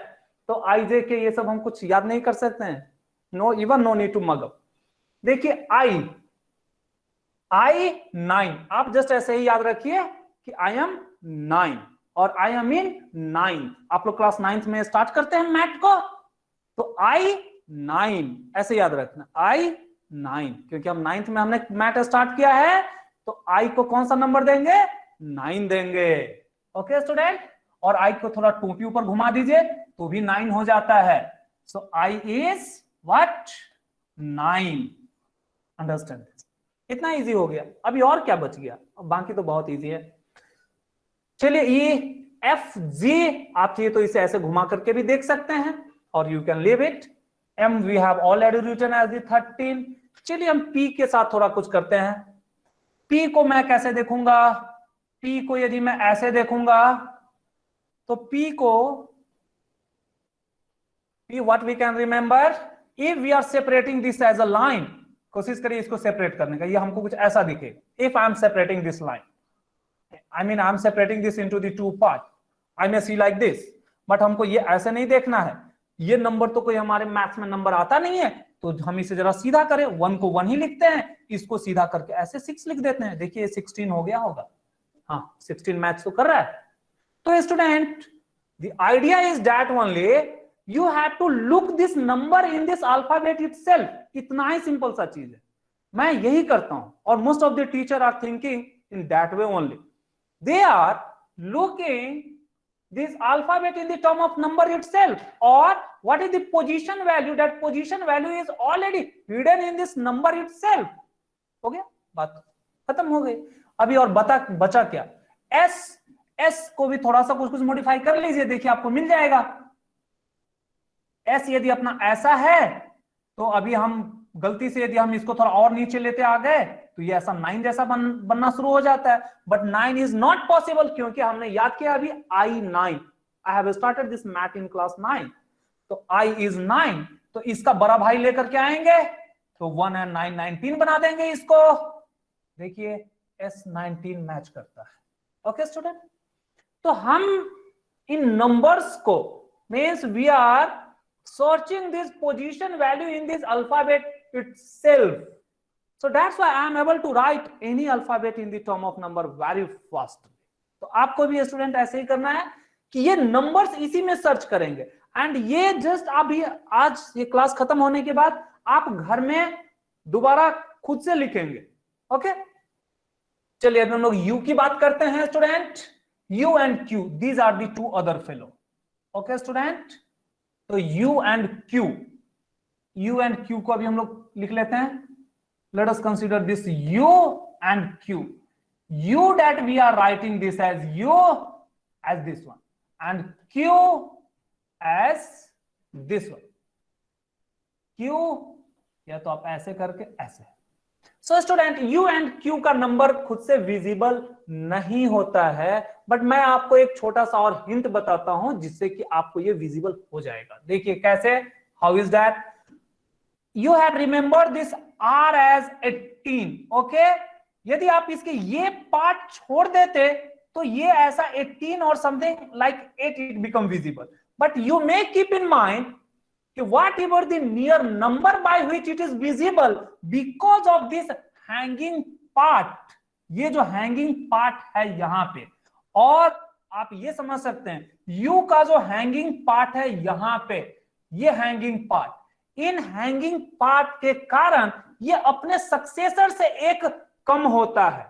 तो आई जे के ये सब हम कुछ याद नहीं कर सकते हैं? No, even no need to mug up. देखिए आई 9, आप जस्ट ऐसे ही याद रखिए कि आई एम 9 और आई एम इन 9। आप लोग क्लास 9th में स्टार्ट करते हैं मैथ को, तो आई 9 ऐसे याद रखना, आई 9, क्योंकि हम 9th में हमने मैथ स्टार्ट किया है, तो आई को कौन सा नंबर देंगे? 9 देंगे। ओके स्टूडेंट, और आई को थोड़ा 2 के ऊपर घुमा दीजिए तो भी 9 हो जाता है। सो आई इज व्हाट? 9। अंडरस्टैंड? इतना इजी हो गया। अभी और क्या बच गया? अब बाकी तो बहुत इजी है। चलिए ई एफ जी आप चाहिए तो इसे ऐसे घुमा करके भी देख सकते हैं और you can leave it. M we have already written as the 13। चलिए हम पी के साथ थोड़ा कुछ करते हैं। पी को मैं कैसे देखूंगा? पी को यदि मैं ऐसे देखूंगा तो पी को P what we can remember, if we are separating this as a line, कोशिश करिए इसको सेपरेट करने का, ये हमको कुछ ऐसा दिखे। If I am separating this line, I mean I'm separating this into the 2 part, I may see like this, but हमको ये ऐसे नहीं देखना है। ये नंबर तो कोई हमारे मैथ्स में नंबर आता नहीं है, तो हम इसे जरा सीधा करें। 1 को 1 ही लिखते हैं, इसको सीधा करके ऐसे 6 लिख देते हैं। देखिए 16 हो गया होगा। हाँ 16 मैथ्स तो कर रहा है। तो student the idea is that only you have to look this number in this alphabet itself। इतना ही सिंपल सा चीज है। मैं यही करता हूं और most of the teacher are thinking in that way only। They are looking this alphabet in the term of number itself, or what is the position value, that position value is already hidden in this number itself। हो गया, बात खत्म हो गई। अभी और बचा क्या? एस को भी थोड़ा सा कुछ मॉडिफाई कर लीजिए, देखिए आपको मिल जाएगा। एस यदि अपना ऐसा है तो अभी हम गलती से यदि हम इसको थोड़ा और नीचे लेते आ गए तो ये ऐसा 9 जैसा बनना शुरू हो जाता है। बट 9 इज नॉट पॉसिबल, क्योंकि हमने याद किया अभी आई 9। I have started this math in class 9, तो आई इज 9, तो इसका बड़ा भाई लेकर के आएंगे तो 1 and 9 19 बना देंगे इसको। देखिए एस 19 मैच करता है। ओके स्टूडेंट, तो हम इन नंबर्स को means we are searching this position value in this alphabet itself, so that's why I am able to write any alphabet in the term of number very fast। तो आपको भी student ऐसे ही करना है कि ये नंबर्स इसी में सर्च करेंगे, एंड ये जस्ट अभी आज ये क्लास खत्म होने के बाद आप घर में दोबारा खुद से लिखेंगे। ओके चलिए अभी हम लोग यू की बात करते हैं student. U and Q, these are the 2 other fellow. Okay student, तो U and Q, U and Q को अभी हम लोग लिख लेते हैं। Let us consider this U and Q। U that we are writing this as U as this one, and Q as this one। Q या तो आप ऐसे करके ऐसे। So student U and Q का नंबर खुद से विजिबल नहीं होता है, बट मैं आपको एक छोटा सा और हिंट बताता हूं जिससे कि आपको ये विजिबल हो जाएगा। देखिए कैसे, how is that? You have remember this R as 18। Okay, यदि आप इसके ये पार्ट छोड़ देते तो ये ऐसा 18 और something like 8 it become visible, but you may keep in mind कि whatever the near number by which it is visible because of this hanging part, ये जो हैंगिंग पार्ट है यहां पे, और आप ये समझ सकते हैं U का जो हैंगिंग पार्ट है यहां पे, ये hanging part, in hanging part के कारण ये अपने सक्सेसर से एक कम होता है।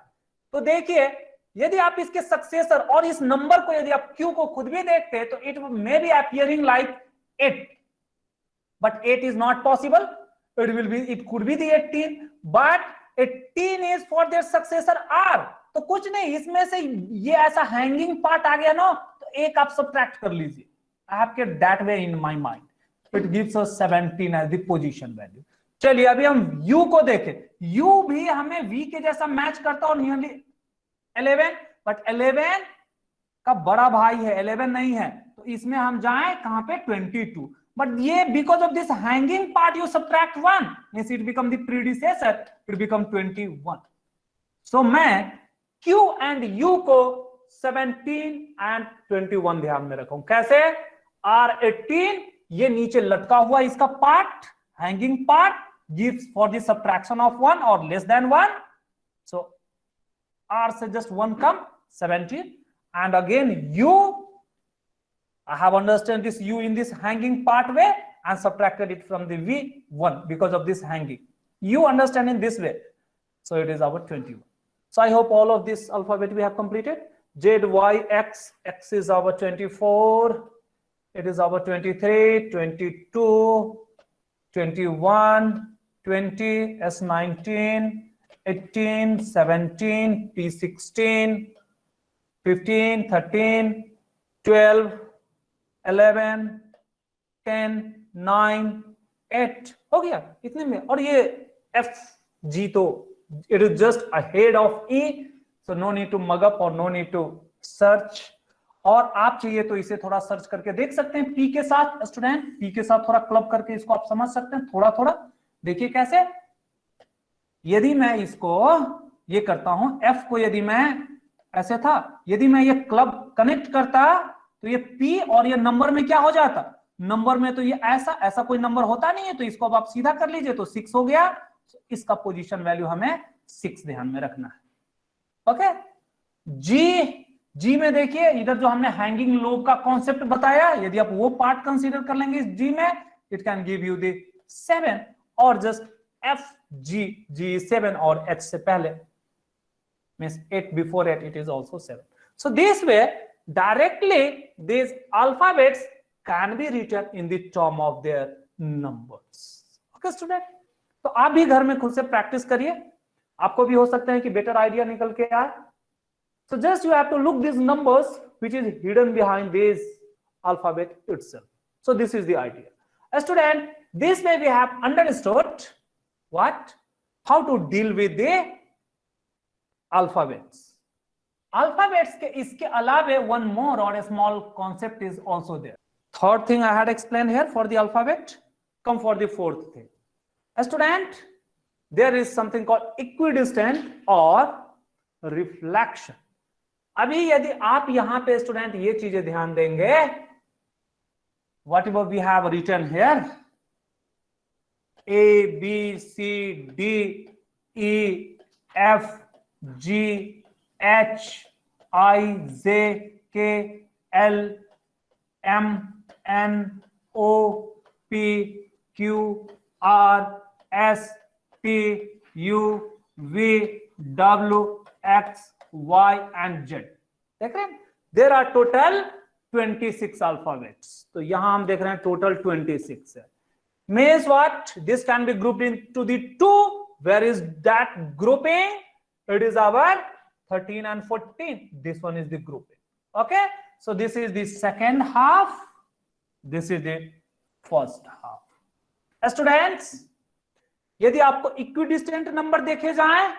तो देखिए यदि आप इसके सक्सेसर और इस नंबर को यदि आप Q को खुद भी देखते हैं तो it may be appearing like 8, but 8 is not possible. It could be the 18, but 18 is for their successor R. तो कुछ नहीं, इसमें से ये ऐसा हैंगिंग पार्ट आ गया ना, तो एक आप सब्ट्रैक्ट कर लीजिए. I have kept that way in my mind. It gives us 17 as the position value. चलिए अभी हम U को देखें. U भी हमें V के जैसा मैच करता और नियरली 11, बट 11 का बड़ा भाई है, 11 नहीं है, तो इसमें हम जाएं कहां पे 22. But ये because of this hanging part you subtract 1, means it become the predecessor, it become 21. So मैं Q and U को 17 and 21 ध्यान में रखूं. कैसे? R18 ये नीचे लटका हुआ इसका part, hanging part gives for the subtraction of 1 or less than 1. So R से just 1 come, 17, and again U, I have understood this U in this hanging part way and subtracted it from the V1 because of this hanging. You understand in this way. So it is our 21. So I hope all of this alphabet we have completed. Z, Y, X, X is our 24. It is our 23, 22, 21, 20, S19, 18, 17, P16, 15, 13, 12, 11, 10, 9, 8 हो गया इतने में. और ये F, G तो it is just ahead of E, so no need to mug up or no need to search. और आप चाहिए तो इसे थोड़ा सर्च करके देख सकते हैं P के साथ. स्टूडेंट P के साथ थोड़ा क्लब करके इसको आप समझ सकते हैं थोड़ा थोड़ा. देखिए कैसे, यदि मैं इसको ये करता हूं, F को यदि मैं ऐसे था, यदि मैं ये क्लब कनेक्ट करता तो ये P और ये नंबर में क्या हो जाता, नंबर में तो ये ऐसा ऐसा कोई नंबर होता नहीं है, तो इसको अब आप सीधा कर लीजिए तो 6 हो गया. इसका पोजीशन वैल्यू हमें 6 ध्यान में रखना है. ओके. जी में देखिए इधर जो हमने हैंगिंग लोब का कॉन्सेप्ट बताया, यदि आप वो पार्ट कंसीडर कर लेंगे इस जी में, it can give you the 7 और जस्ट F G 7 और H से पहले means 8 before 8 it is also 7. So this way directly these alphabets can be written in the term of their numbers. Okay student, तो आप भी घर में खुद से प्रैक्टिस करिए, आपको भी हो सकता है कि बेटर आइडिया निकल के आए. So just you have to look these numbers which is hidden behind this alphabet itself. So this is the idea. A student, this way we have understood what, how to deal with the alphabets. Alphabets के इसके अलावे one more or a small concept is also there. Third thing I had explained here for the alphabet. Come for the fourth thing. A student, there is something called equidistant or reflection. अभी यदि आप यहां पे student ये चीजें ध्यान देंगे, whatever we have written here, A, B, C, D, E, F, G, H, I, J, K, L, M, N, O, P, Q, R, S, T, U, V, W, X, Y and Z. देख रहे हैं, there are total 26 alphabets. तो यहां हम देख रहे हैं total 26 है. Means what? This can be grouped into the two. Where is that grouping? It is our 13 and 14. This one is the grouping. Okay. So this is the second half. This is the first half. Students, यदि आपको equidistant number देखे जाएं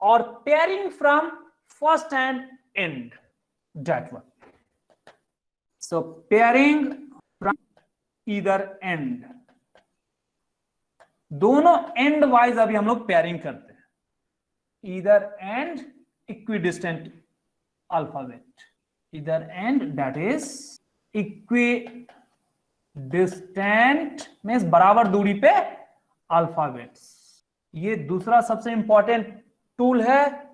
और pairing from first and end, that one. So pairing from either end. दोनों and wise अभी हम लोग pairing करते हैं. Either and equidistant alphabet, either and that is equidistant means बराबर दूरी पे अल्फाबेट्स. ये दूसरा सबसे इंपॉर्टेंट टूल है,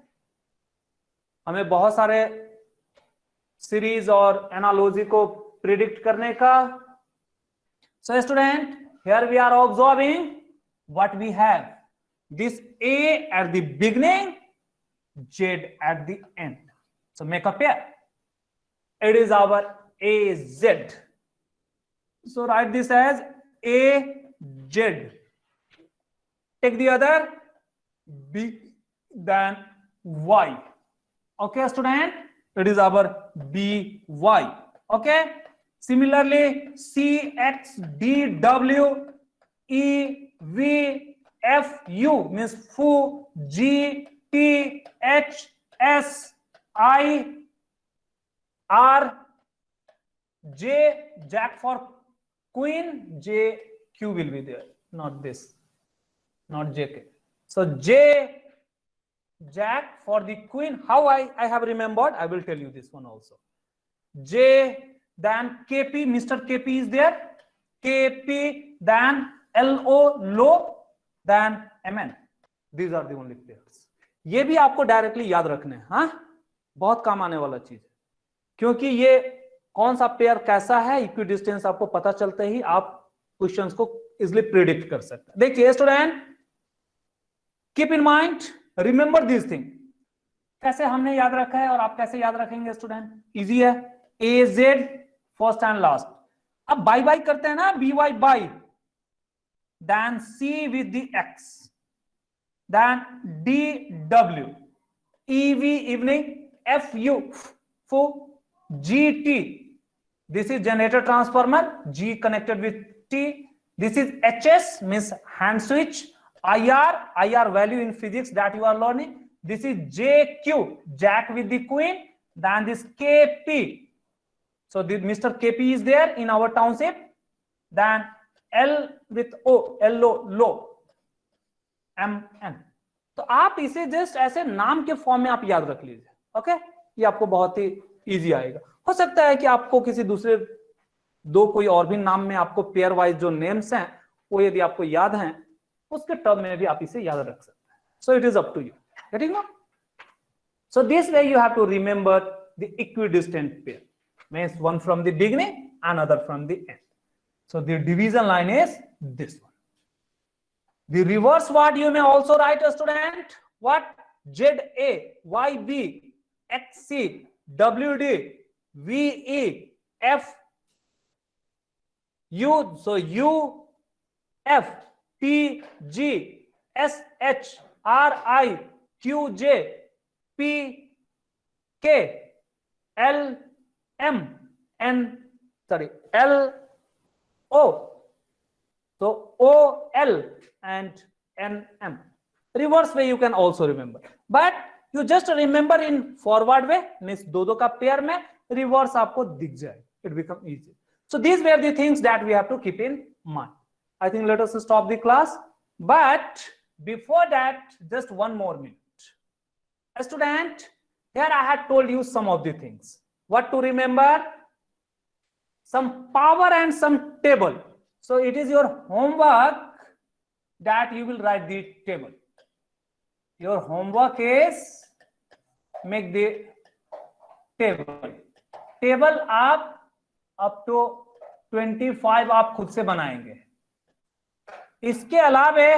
हमें बहुत सारे सीरीज और एनालॉजी को प्रिडिक्ट करने का. So student, here we are observing what we have, this A at the beginning Z at the end. So make a pair. It is our AZ. So write this as AZ. Take the other B, then Y. Okay, student? It is our BY. Okay? Similarly, CXDW EVFU means FU, GTHSI R J, Jack for Queen, JQ will be there, not this, not JK. So J, Jack for the Queen. How I have remembered, I will tell you this one also. J, then KP, Mr. KP is there. KP, then LO, low, then MN. These are the only pairs. ये भी आपको directly याद रखने हैं, हाँ, बहुत काम आने वाला चीज है, क्योंकि ये कौन सा पेयर कैसा है, इक्विडिस्टेंस आपको पता चलते ही आप क्वेश्चंस को इजिली प्रिडिक्ट कर सकते हैं. देखिए student, keep in mind, remember this thing. कैसे हमने याद रखा है और आप कैसे याद रखेंगे स्टूडेंट? इजी है. AZ first and last. अब बाय बाय करते हैं ना, BY bye, then C with the X, then DW, EV evening, FU FU, GT, this is generator transformer, G connected with T. This is HS means hand switch. IR value in physics that you are learning. This is JQ, Jack with the Queen. Then this KP. So the Mr. KP is there in our township. Then L with O, LO, low. MN. तो आप इसे just ऐसे नाम के form में आप याद रख लीजिए. ओके, ये आपको बहुत ही इजी आएगा. हो सकता है कि आपको किसी दूसरे दो कोई और भी नाम में आपको पेयर वाइज जो नेम्स हैं वो यदि आपको याद हैं उसके टर्म में भी आप इसे याद रख सकते हैं. So it is up to you. Getting no? So this way you have to remember the equidistant pair. Means one from the beginning, another from the end. So the division line is this one. The reverse word you may also write a student. What? ZA, YB, XC, WD, VE, F, U. So U, F, T, G, S, H, R, I, Q, J, P, K, L, M, N, sorry, L, O. So O, L and N, M. Reverse way you can also remember, but you just remember in forward way, means दो का pair में reverse आपको दिख जाए. It become easy. So these were the things that we have to keep in mind. I think let us stop the class, but before that, just one more minute. A student, here I had told you some of the things. What to remember? Some power and some table. So it is your homework that you will write the table. Your homework is make the table. Table आप up to 25 आप खुद से बनाएंगे. इसके अलावे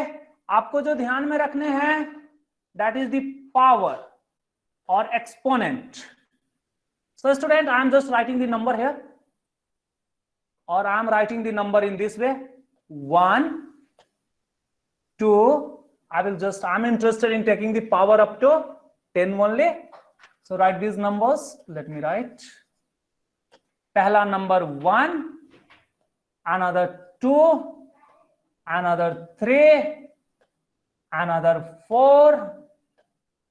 आपको जो ध्यान में रखने हैं that is the power or exponent. So student, I am just writing the number here, or I am writing the number in this way. 1, 2. I am interested in taking the power up to 10 only. So write these numbers. Let me write. Pehla number 1, another 2, another 3, another 4,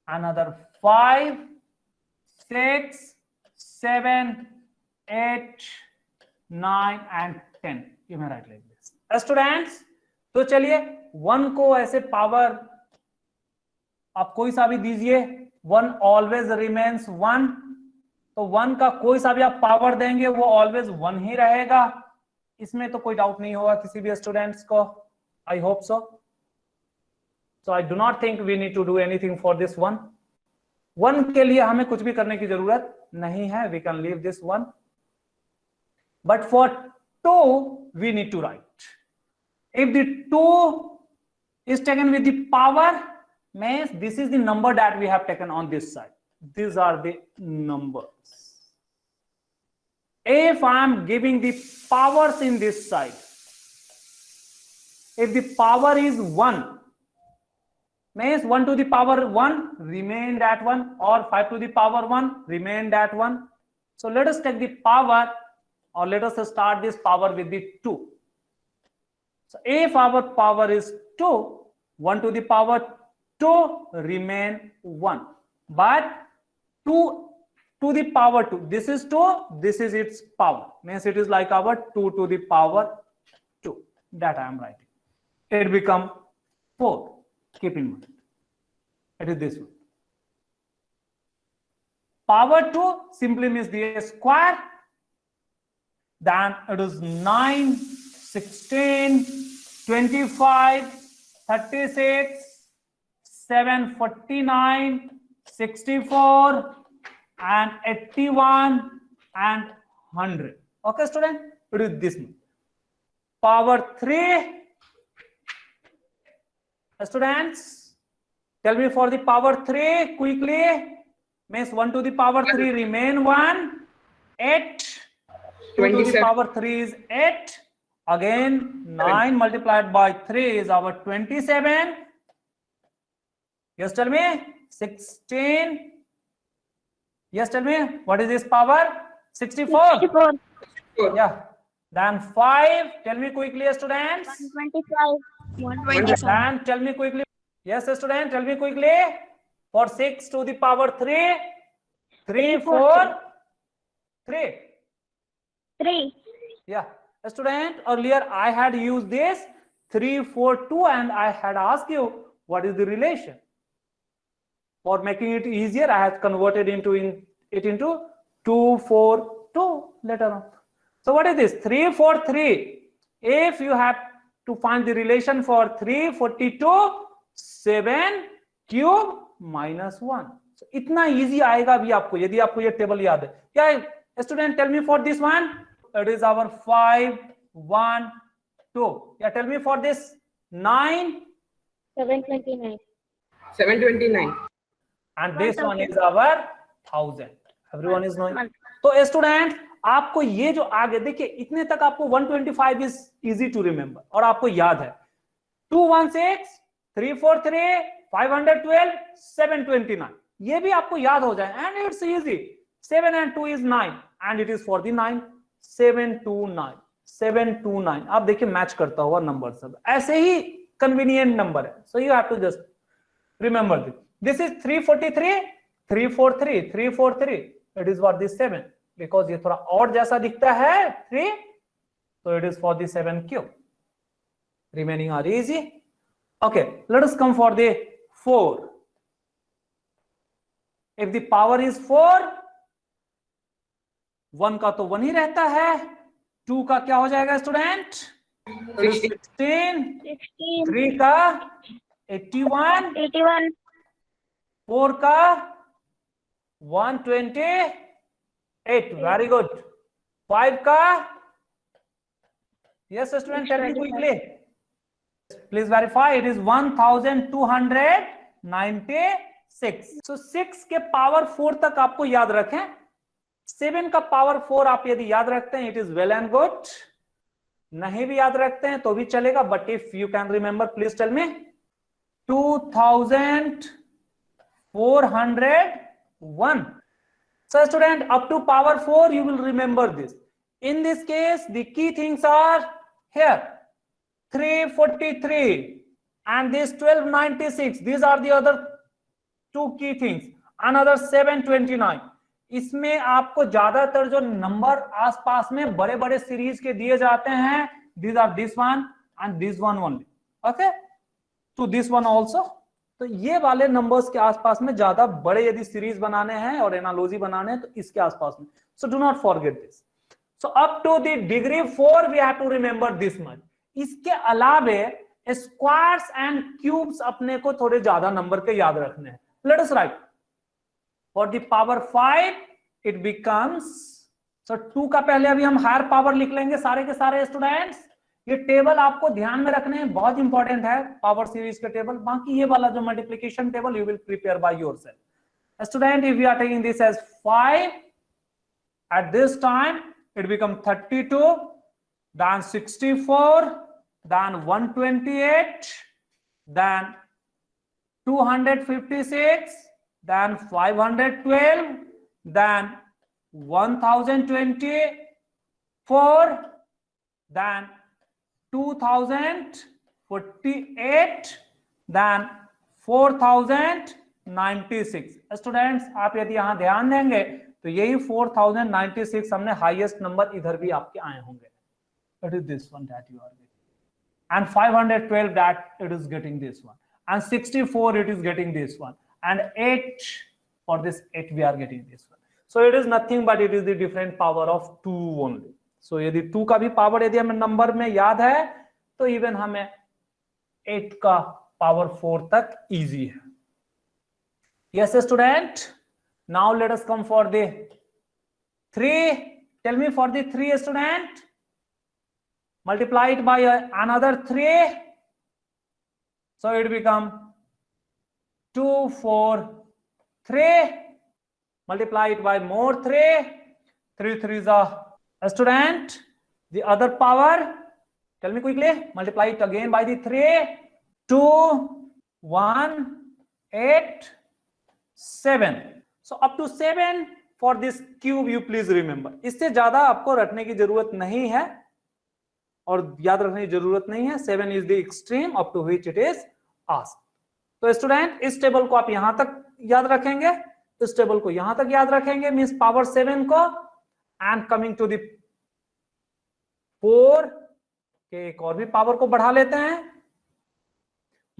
another 5, 6, 7, 8, 9 and 10. You may write like this. Students, तो चलिए 1 को ऐसे power आप कोई सा भी दीजिए. 1 always remains 1. तो 1 का कोई सा भी आप पावर देंगे वो always 1 ही रहेगा. इसमें तो कोई डाउट नहीं होगा किसी भी स्टूडेंट्स को. I hope so. So I do not think we need to do anything for this one. 1 के लिए हमें कुछ भी करने की जरूरत नहीं है. We can leave this one. But for 2 we need to write. If the 2 is taken with the power, means this is the number that we have taken on this side. These are the numbers. If I am giving the powers in this side, if the power is 1, means 1 to the power 1 remain that one, or 5 to the power 1 remain that one. So let us take the power, or let us start this power with the 2. So if our power is 2, 1 to the power 2 remain 1, but 2 to the power 2, this is 2, this is its power, means it is like our 2 to the power 2, that I am writing. It become 4. Keep in mind, it is this one. Power 2 simply means the square, then it is 9, 16, 25, 36, 7, 49, 64, and 81, and 100. Okay, student? It is this one. Power 3. Students, tell me for the power 3 quickly. Means 1 to the power 3 remain 1. 8. 2 to the power 3 is 8. Again, 9 multiplied by 3 is our 27. Yes, tell me. 16. Yes, tell me. What is this power? 64. 64. Yeah. Then 5. Tell me quickly, students. 125. 125. Then tell me quickly. Yes, student. Tell me quickly. For 6 to the power 3. 3, 4. 3. 3. Yeah. Student, earlier I had used this 3, 4, 2 and I had asked you what is the relation. For making it easier, I have converted it into 2, 4, 2 later on. So what is this? 3, 4, 3. If you have to find the relation for 3, 42, 7 cube minus 1. So इतना easy आएगा भी आपको यदि आपको ये table याद है. Yeah, student, tell me for this one. It is our 5, 1, 2. Yeah, tell me for this 9. 729. 729. And this one is our 1000. Everyone is knowing. तो स्टूडेंट आपको ये जो आगे देखिए इतने तक आपको 125 इज इजी टू रिमेंबर और आपको याद है 216, 343, 512, 729 ये भी आपको याद हो जाए and it's easy 7 and 2 is 9 and it is for the 9 729 729 आप देखिए मैच करता हुआ नंबर सब ऐसे ही कन्वीनियंट नंबर है so you have to just remember this is 343 343 343 it is for this 7 because ये थोड़ा और जैसा दिखता है 3 so it is for the 7 cube remaining are easy. Okay, let us come for the 4. If the power is 4 1 का तो 1 ही रहता है 2 का क्या हो जाएगा स्टूडेंट 16 3 का 81 4 का 128 वेरी गुड 5 का yes student tell me quickly please verify it is 1296 so 6 के पावर 4 तक आपको याद रखें 7 का पावर 4 आप यदि याद रखते हैं it is well and good नहीं भी याद रखते हैं तो भी चलेगा but if you can remember please tell me 2401 so student up to power 4 you will remember this in this case the key things are here 343 and this 1296 these are the other two key things another 729 इसमें आपको ज्यादातर जो number आसपास में बड़े बड़े series के दिए जाते हैं these are this one and this one only okay to this one also तो ये वाले नंबर्स के आसपास में ज्यादा बड़े यदि सीरीज बनाने हैं और एनालॉजी बनाने हैं तो इसके आसपास में so do not forget this so up to the degree 4 we have to remember this much इसके अलावे स्क्वायर्स एंड क्यूब्स अपने को थोड़े ज्यादा नंबर के याद रखने हैं let us right for the power 5 it becomes so 2 का पहले अभी हम हायर पावर लिख लेंगे सारे के सारे स्टूडेंट्स ये टेबल आपको ध्यान में रखने हैं, बहुत इंपॉर्टेंट है पावर सीरीज का टेबल। बाकी ये वाला जो multiplication table you will prepare by yourself. Student, if you are taking this as 5 at this time, it becomes 32, then 64, then 128, then 256, then 512, then 1024, then 2048, then 4096। Students, आप यदि यहां ध्यान देंगे तो यही 4096 हमने हाईएस्ट नंबर इधर भी आपके आए होंगे। It is this one that you are getting, and 512 that it is getting this one, and 64 it is getting this one, and 8 for this 8 we are getting this one. So it is nothing but it is the different power of 2 only. So यदि 2 का भी power यदि हमें number में याद है तो even हमें 8 का पावर 4 तक इजी है। Yes student, now let us come for the 3. Tell me for the 3 student, multiply it by another 3, so it become 2 4 3, multiply it by more 3, 3 3s are student the other power. Tell me quickly, multiply it again by the 3, 2 1 8 7. So up to 7 for this cube you please remember. इससे ज्यादा आपको रखने की जरूरत नहीं है और याद रखने की जरूरत नहीं है। 7 is the extreme up to which it is asked. तो स्टूडेंट, इस टेबल को आप यहां तक याद रखेंगे, इस टेबल को यहां तक याद रखेंगे, मींस पावर 7 को, एंड कमिंग टू द 4 के एक और भी पावर को बढ़ा लेते हैं,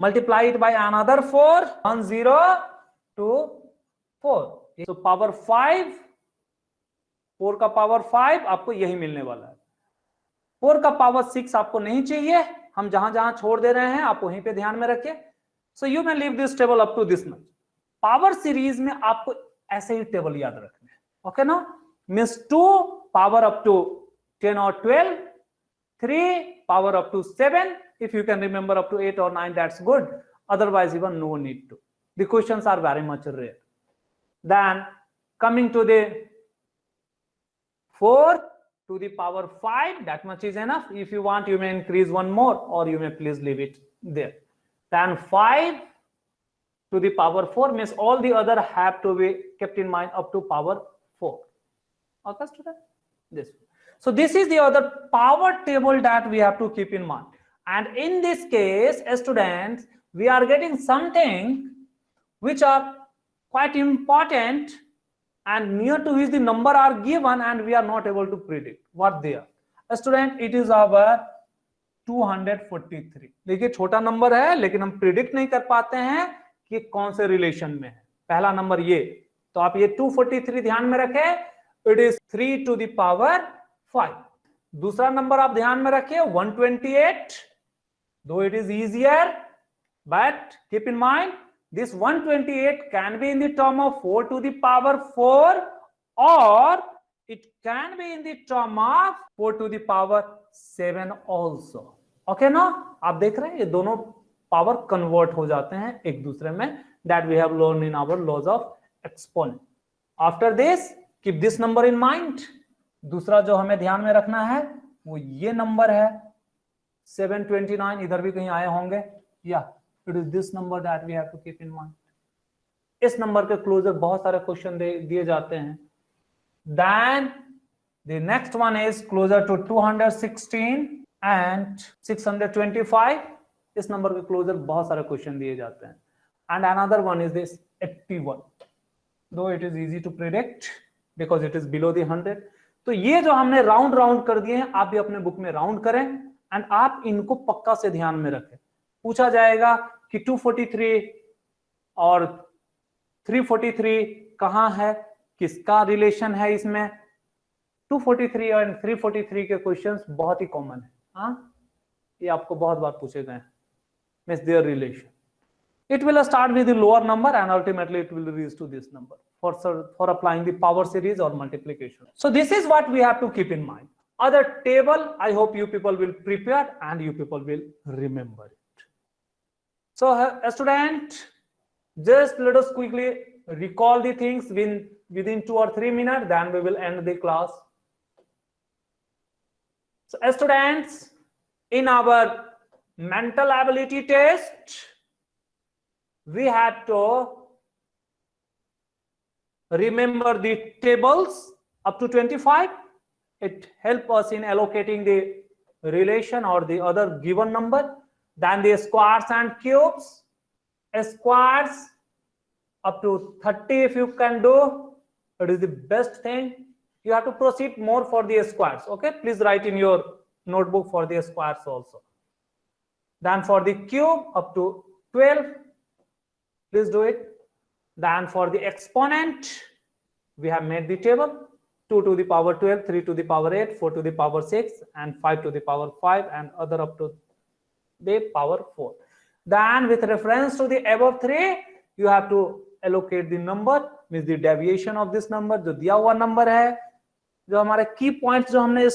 मल्टीप्लाई इट बाय अनदर 4, 1 0 2 4, तो पावर 5, 4 का पावर 5 आपको यही मिलने वाला है। 4 का पावर 6 आपको नहीं चाहिए, हम जहां जहां छोड़ दे रहे हैं आप वहीं पे ध्यान में रखिए। So you can leave this table up to this much. Power series में आपको ऐसे ही टेबल याद रखने हैं, ओके ना, मींस 2 पावर अप टू 10 और 12, 3 power up to 7, if you can remember up to 8 or 9 that's good, otherwise even no need to. The questions are very much rare. Then coming to the 4 to the power 5, that much is enough. If you want you may increase one more or you may please leave it there. Then 5 to the power 4 means all the other have to be kept in mind up to power 4. Okay student, this. So this is the other power table that we have to keep in mind. And in this case students, we are getting something which are quite important and near to which the number are given and we are not able to predict what they are. Student, it is our 243. देखिए छोटा number है लेकिन हम predict नहीं कर पाते हैं कि कौन से रिलेशन में है। पहला नंबर ये, तो आप ये 243 ध्यान में रखें, it is 3 to the power 5. दूसरा नंबर आप ध्यान में रखें 128, though it is easier, but keep in mind this 128 can be in the term of 4 to the power 4 or it can be in the term of 4 to the power 7 also. Okay ना, आप देख रहे हैं ये दोनों power convert हो जाते हैं एक दूसरे में, that we have learned in our laws of exponent. After this keep this number in mind. दूसरा जो हमें ध्यान में रखना है वो ये नंबर है 729, इधर भी कहीं आए होंगे, या it is this number that we have to keep in mind. इस नंबर के क्लोजर बहुत सारे क्वेश्चन दिए जाते हैं। Then the next one is closer to 216 and 625. इस नंबर के क्लोजर बहुत सारे क्वेश्चन दिए जाते हैं। And another one is this 81, though it is easy to predict because it is below the 100. तो ये जो हमने राउंड राउंड कर दिए हैं, आप भी अपने बुक में राउंड करें एंड आप इनको पक्का से ध्यान में रखें। पूछा जाएगा कि 243 और 343 कहां है, किसका रिलेशन है इसमें। 243 और 343 के क्वेश्चंस बहुत ही कॉमन है, हाँ, ये आपको बहुत बार पूछे गए हैं। Means there relation, it will start with the lower number and ultimately it will reach to this number for applying the power series or multiplication. So this is what we have to keep in mind. other table, I hope you people will prepare and you people will remember it. So a student, just let us quickly recall the things within 2 or 3 minutes, then we will end the class. So students, in our mental ability test, we had to remember the tables up to 25. It helps us in allocating the relation or the other given number. Then the squares and cubes. Squares up to 30 if you can do, it is the best thing. You have to proceed more for the squares. Okay, please write in your notebook for the squares also. Then for the cube up to 12, please do it. Then for the exponent, we have made the table: 2 to the power 12, 3 to the power 8, 4 to the power 6, and 5 to the power 5, and other up to the power 4. Then with reference to the above 3, you have to allocate the number, means the deviation of this number. जो दिया हुआ number है, जो हमारे key points जो हमने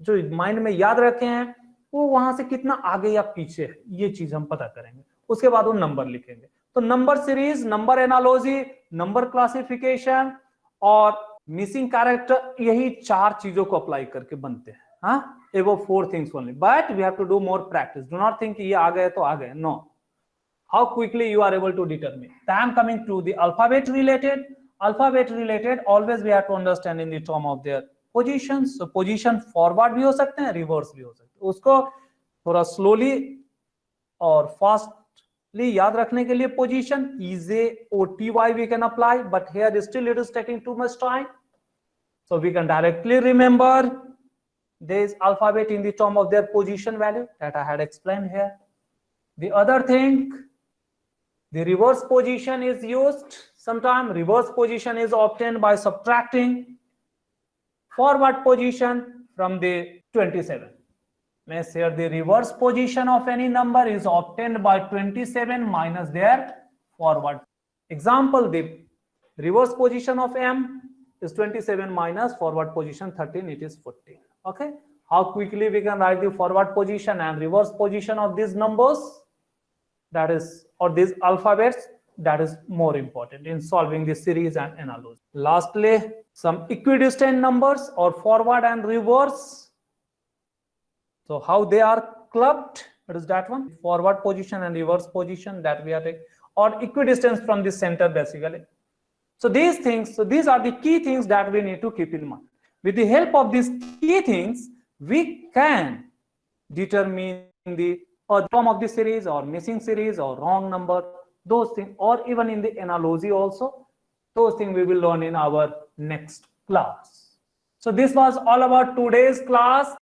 जो mind में याद रखे हैं, वो वहां से कितना आगे या पीछे है, ये चीज हम पता करेंगे. उसके बाद वो नंबर लिखेंगे. तो number series, number analogy, number classification और मिसिंग कैरेक्टर, यही 4 चीजों को अप्लाई करके बनते हैं. हाँ, above 4 things only, but we have to do more practice. Do not think ये आ गए तो आ गए. No. How quickly you are able to determine. Then I am coming to the alphabet related. Alphabet related, always we have to understand in the term of their positions. So position forward भी हो सकते हैं, reverse भी हो सकते हैं. उसको थोड़ा slowly और fastly याद रखने के लिए position easy OTY we can apply, but here still it is taking too much time. So we can directly remember this alphabet in the term of their position value that I had explained here. The other thing, the reverse position is used. Sometimes reverse position is obtained by subtracting forward position from the 27. Let's say the reverse position of any number is obtained by 27 minus their forward. Example, the reverse position of M is 27 minus forward position 13, it is 14. Okay, how quickly we can write the forward position and reverse position of these numbers, that is, or these alphabets, that is more important in solving the series and analogy. Lastly, some equidistant numbers or forward and reverse. So how they are clubbed, it is that one, forward position and reverse position that we are taking, or equidistance from the center basically. So these things, so these are the key things that we need to keep in mind. With the help of these key things, we can determine the term of the series or missing series or wrong number, those things, or even in the analogy also. Those things we will learn in our next class. So this was all about today's class.